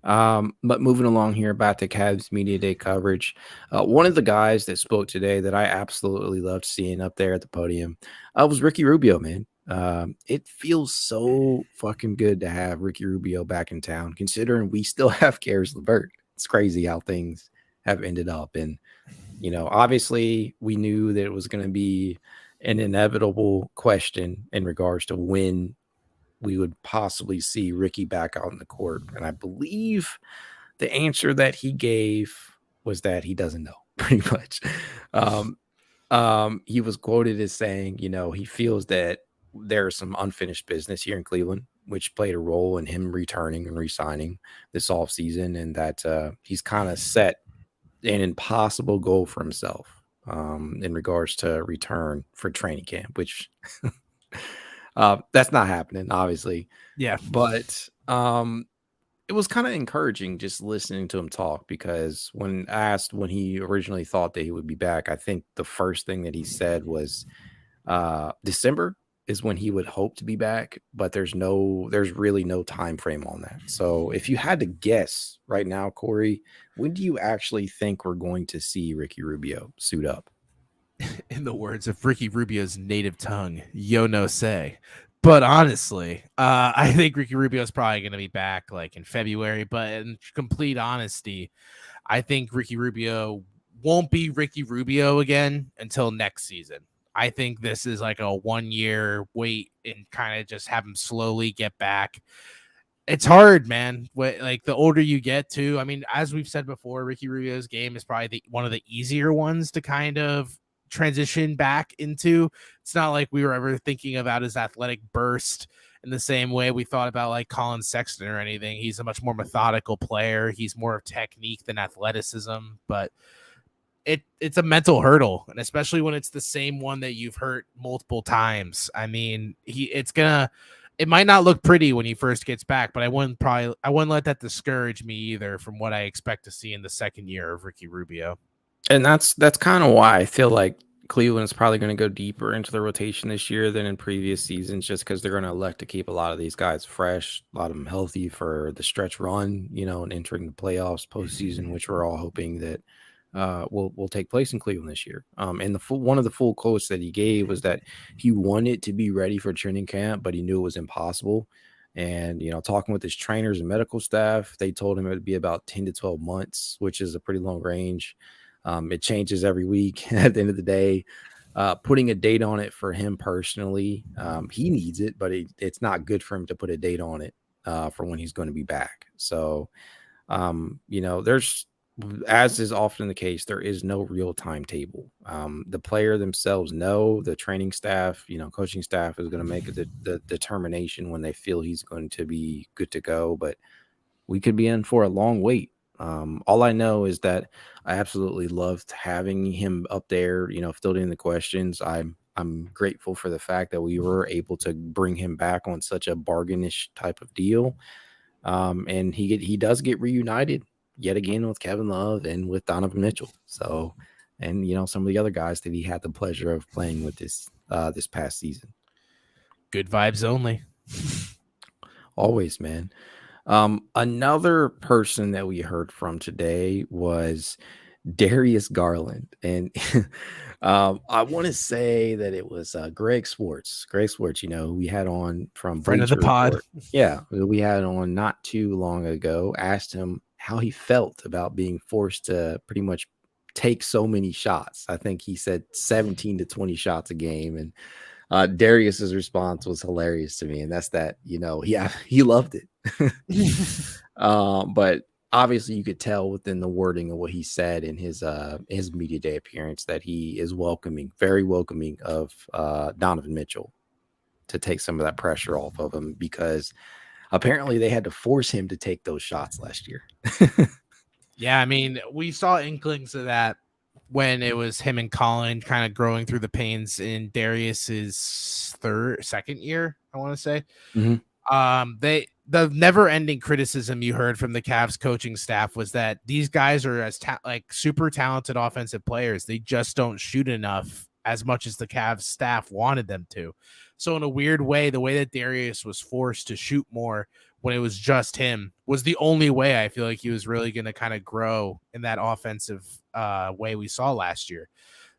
But moving along here, back to Cavs Media Day coverage. One of the guys that spoke today that I absolutely loved seeing up there at the podium was Ricky Rubio, man. It feels so fucking good to have Ricky Rubio back in town, considering we still have Karis LeVert. It's crazy how things have ended up. And, obviously we knew that it was going to be an inevitable question in regards to when we would possibly see Ricky back out in the court. And I believe the answer that he gave was that he doesn't know, pretty much. He was quoted as saying, he feels that there's some unfinished business here in Cleveland, which played a role in him returning and re-signing this offseason, and that he's kind of set an impossible goal for himself in regards to return for training camp, which that's not happening, obviously. Yeah. But it was kind of encouraging just listening to him talk, because when asked when he originally thought that he would be back, I think the first thing that he said was December is when he would hope to be back, but there's really no time frame on that. So if you had to guess right now, Corey, when do you actually think we're going to see Ricky Rubio suit up? In the words of Ricky Rubio's native tongue, yo no say. But honestly, I think Ricky Rubio is probably going to be back like in February. But in complete honesty, I think Ricky Rubio won't be Ricky Rubio again until next season. I think this is like a 1-year wait and kind of just have him slowly get back. It's hard, man. Like the older you get too. I mean, as we've said before, Ricky Rubio's game is probably one of the easier ones to kind of transition back into. It's not like we were ever thinking about his athletic burst in the same way we thought about like Colin Sexton or anything. He's a much more methodical player. He's more of technique than athleticism, but it's a mental hurdle, and especially when it's the same one that you've hurt multiple times. I mean, it might not look pretty when he first gets back, but I wouldn't let that discourage me either from what I expect to see in the second year of Ricky Rubio. And that's kind of why I feel like Cleveland is probably going to go deeper into the rotation this year than in previous seasons, just because they're going to elect to keep a lot of these guys fresh, a lot of them healthy for the stretch run, and entering the playoffs postseason, which we're all hoping that will take place in Cleveland this year. And one of the full quotes that he gave was that he wanted to be ready for training camp, but he knew it was impossible. And, talking with his trainers and medical staff, they told him it would be about 10 to 12 months, which is a pretty long range. It changes every week at the end of the day. Putting a date on it for him personally, he needs it, but it's not good for him to put a date on it for when he's going to be back. So, there's, as is often the case, there is no real timetable. The player themselves know, the training staff, coaching staff is going to make the determination when they feel he's going to be good to go, but we could be in for a long wait. All I know is that I absolutely loved having him up there, fielding the questions. I'm grateful for the fact that we were able to bring him back on such a bargainish type of deal. And he does get reunited yet again with Kevin Love and with Donovan Mitchell. So, and some of the other guys that he had the pleasure of playing with this past season. Good vibes only. Always, man. Another person that we heard from today was Darius Garland. And I want to say that it was Greg Swartz, who we had on from friend of the pod. Yeah, we had on not too long ago, asked him how he felt about being forced to pretty much take so many shots. I think he said 17 to 20 shots a game. And Darius's response was hilarious to me. And that's that, he loved it. But obviously you could tell within the wording of what he said in his media day appearance that he is very welcoming of Donovan Mitchell to take some of that pressure off of him, because apparently they had to force him to take those shots last year. Yeah, I mean, we saw inklings of that when it was him and Colin kind of growing through the pains in Darius's second year, I want to say. Mm-hmm. The never-ending criticism you heard from the Cavs coaching staff was that these guys are super talented offensive players. They just don't shoot enough as much as the Cavs staff wanted them to. So in a weird way, the way that Darius was forced to shoot more when it was just him was the only way I feel like he was really going to kind of grow in that offensive way we saw last year.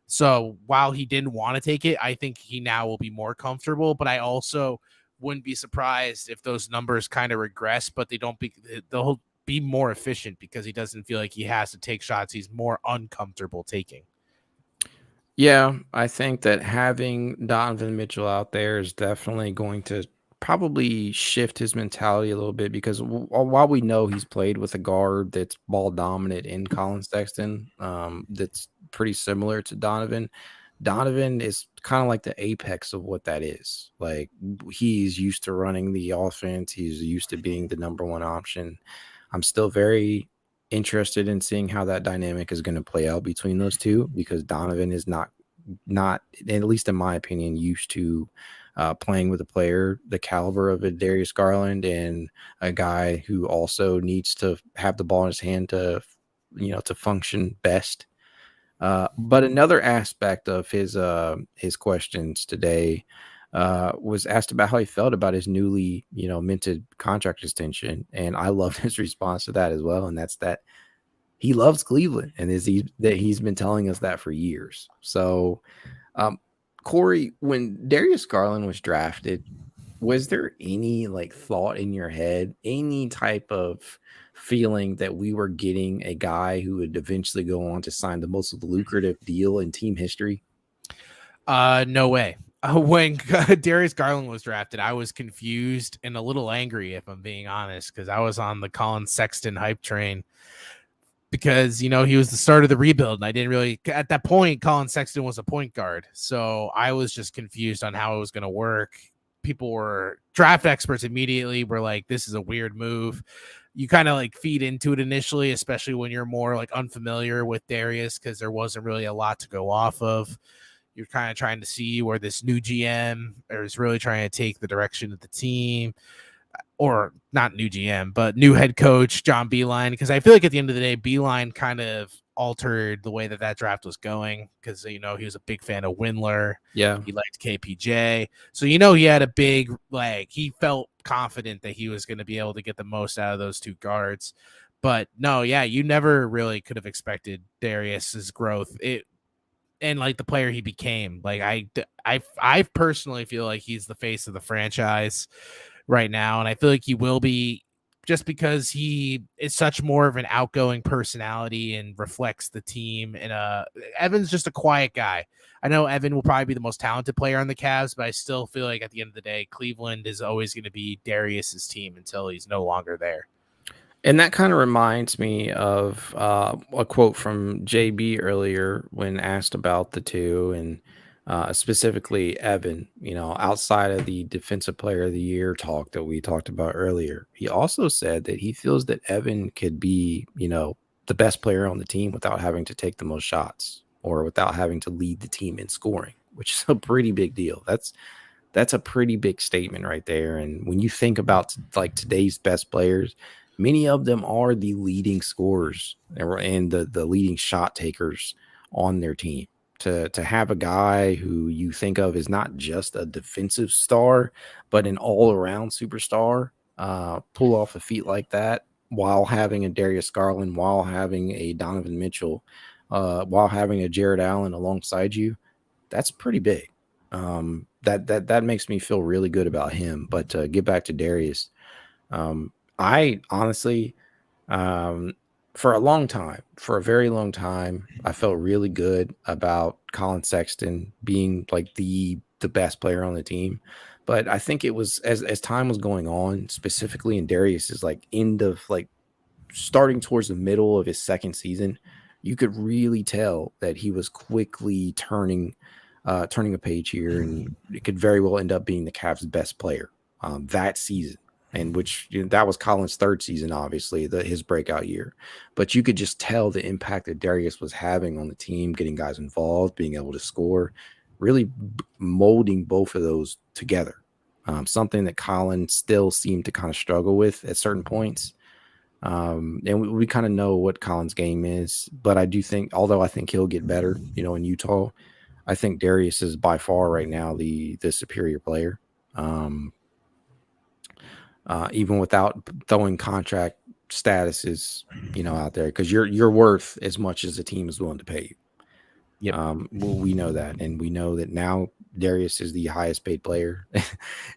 So while he didn't want to take it, I think he now will be more comfortable, but I also wouldn't be surprised if those numbers kind of regress, but they'll be more efficient because he doesn't feel like he has to take shots he's more uncomfortable taking. Yeah, I think that having Donovan Mitchell out there is definitely going to probably shift his mentality a little bit because while we know he's played with a guard that's ball dominant in Colin Sexton, that's pretty similar to Donovan. Donovan is kind of like the apex of what that is. Like, he's used to running the offense. He's used to being the number one option. I'm still very interested in seeing how that dynamic is going to play out between those two, because Donovan is not, at least in my opinion, used to playing with a player the caliber of a Darius Garland, and a guy who also needs to have the ball in his hand to, to function best. But another aspect of his questions today was asked about how he felt about his newly, minted contract extension, and I loved his response to that as well. And that's that he loves Cleveland, and that he's been telling us that for years. So, Corey, when Darius Garland was drafted, was there any like thought in your head, any type of feeling that we were getting a guy who would eventually go on to sign the most lucrative deal in team history? No way. When Darius Garland was drafted, I was confused and a little angry, if I'm being honest, because I was on the Colin Sexton hype train, because he was the start of the rebuild, and I didn't really, at that point, Colin Sexton was a point guard, so I was just confused on how it was going to work. People were draft experts immediately were like, this is a weird move. You kind of like feed into it initially, especially when you're more like unfamiliar with Darius, because there wasn't really a lot to go off of. You're kind of trying to see where this new GM is really trying to take the direction of the team, or not new GM, but new head coach, John Beilein. Because I feel like at the end of the day, Beilein kind of altered the way that draft was going, because he was a big fan of Windler. Yeah, he liked KPJ, so he had a big, like, he felt confident that he was going to be able to get the most out of those two guards. But no, yeah, you never really could have expected Darius's growth and like the player he became. Like, I personally feel like he's the face of the franchise right now, and I feel like he will be, just because he is such more of an outgoing personality and reflects the team. And Evan's just a quiet guy. I know Evan will probably be the most talented player on the Cavs, but I still feel like at the end of the day, Cleveland is always going to be Darius's team until he's no longer there. And that kind of reminds me of a quote from JB earlier when asked about the two, and specifically Evan, outside of the defensive player of the year talk that we talked about earlier. He also said that he feels that Evan could be, the best player on the team without having to take the most shots, or without having to lead the team in scoring, which is a pretty big deal. That's a pretty big statement right there. And when you think about like today's best players, many of them are the leading scorers and the leading shot takers on their team. To have a guy who you think of as not just a defensive star, but an all-around superstar, pull off a feat like that while having a Darius Garland, while having a Donovan Mitchell, while having a Jared Allen alongside you, that's pretty big. That makes me feel really good about him. But to get back to Darius, I honestly, for a very long time, I felt really good about Colin Sexton being like the best player on the team. But I think it was as time was going on, specifically in Darius's like end of like starting towards the middle of his second season, you could really tell that he was quickly turning a page here, and it could very well end up being the Cavs' best player that season. And which that was Colin's third season, obviously, his breakout year. But you could just tell the impact that Darius was having on the team, getting guys involved, being able to score, really molding both of those together. Something that Colin still seemed to kind of struggle with at certain points. And we kind of know what Colin's game is. But I do think, although I think he'll get better, in Utah, I think Darius is by far right now the superior player. Even without throwing contract statuses, out there, because you're worth as much as the team is willing to pay you. Yep. Well, we know that, and we know that now Darius is the highest paid player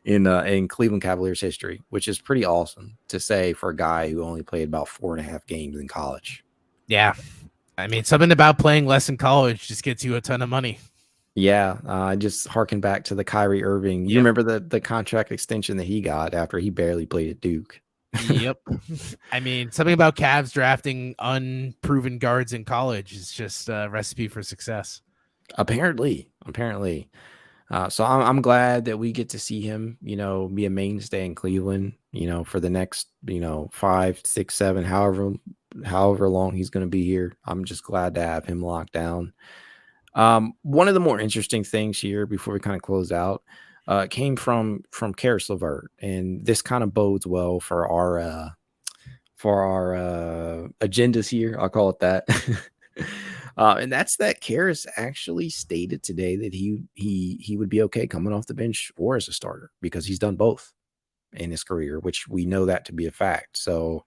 in Cleveland Cavaliers history, which is pretty awesome to say for a guy who only played about 4.5 games in college. Yeah, I mean, something about playing less in college just gets you a ton of money. Yeah, just harken back to the Kyrie Irving. You Yep. remember the contract extension that he got after he barely played at Duke. Yep. I mean, something about Cavs drafting unproven guards in college is just a recipe for success. Apparently. So I'm glad that we get to see him, be a mainstay in Cleveland, for the next, 5, 6, 7, however long he's going to be here. I'm just glad to have him locked down. One of the more interesting things here before we kind of close out came from Karis LeVert, and this kind of bodes well for our agendas here. I'll call it that. And that's that Karis actually stated today that he would be okay coming off the bench or as a starter because he's done both in his career, which we know that to be a fact. So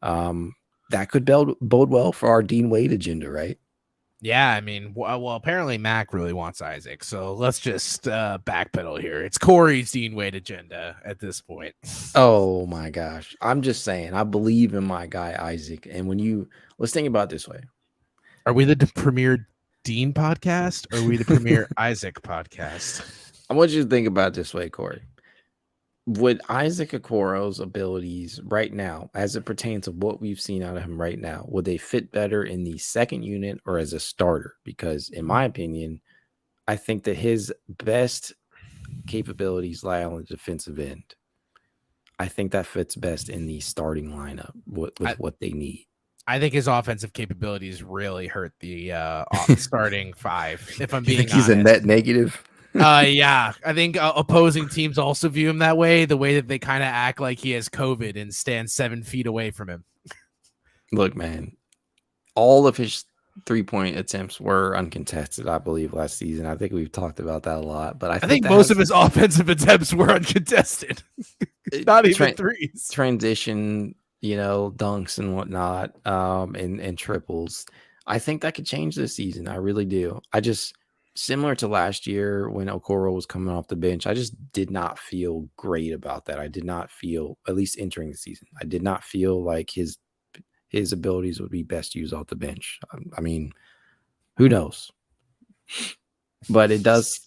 that could bode well for our Dean Wade agenda, right? Yeah, I mean, well, apparently Mack really wants Isaac, so let's just backpedal here. It's Corey's Dean Wade agenda at this point. Oh my gosh. I'm just saying, I believe in my guy Isaac. And let's think about it this way. Are we the premier Dean podcast or are we the premier Isaac podcast? I want you to think about it this way, Corey. Would Isaac Okoro's abilities right now, as it pertains to what we've seen out of him right now, would they fit better in the second unit or as a starter? Because in my opinion, I think that his best capabilities lie on the defensive end. I think that fits best in the starting lineup with what they need. I think his offensive capabilities really hurt the starting five. If I'm being honest, he's a net negative. Yeah, I think opposing teams also view him that way. The way that they kind of act like he has COVID and stand 7 feet away from him. Look, man, all of his 3-point attempts were uncontested, I believe, last season. I think we've talked about that a lot, but I think most of his offensive attempts were uncontested. Not even threes. Transition, dunks and whatnot, and triples. I think that could change this season. I really do. Similar to last year when Okoro was coming off the bench, I just did not feel great about that. I did not feel, at least entering the season, I did not feel like his abilities would be best used off the bench. I mean, who knows? But it does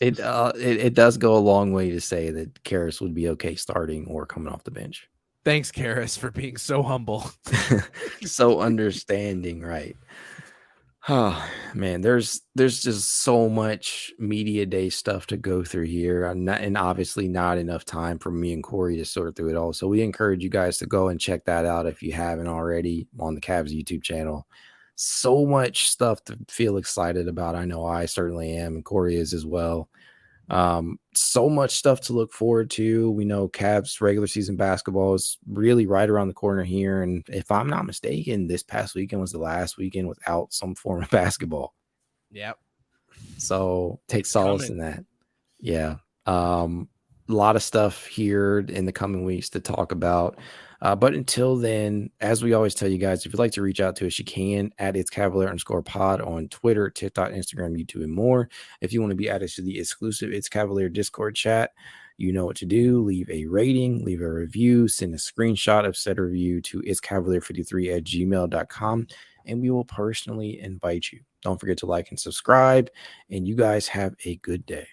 go a long way to say that Karis would be okay starting or coming off the bench. Thanks, Karis, for being so humble. So understanding, right? Oh man, there's just so much media day stuff to go through here, and obviously not enough time for me and Corey to sort through it all. So we encourage you guys to go and check that out if you haven't already on the Cavs YouTube channel. So much stuff to feel excited about. I know I certainly am, and Corey is as well. So much stuff to look forward to. We know Cavs regular season basketball is really right around the corner here. And if I'm not mistaken, this past weekend was the last weekend without some form of basketball. Yep. So take solace in that. Yeah. A lot of stuff here in the coming weeks to talk about. But until then, as we always tell you guys, if you'd like to reach out to us, you can at It's Cavalier _pod on Twitter, TikTok, Instagram, YouTube, and more. If you want to be added to the exclusive It's Cavalier Discord chat, you know what to do. Leave a rating, leave a review, send a screenshot of said review to itscavalier53@gmail.com, and we will personally invite you. Don't forget to like and subscribe, and you guys have a good day.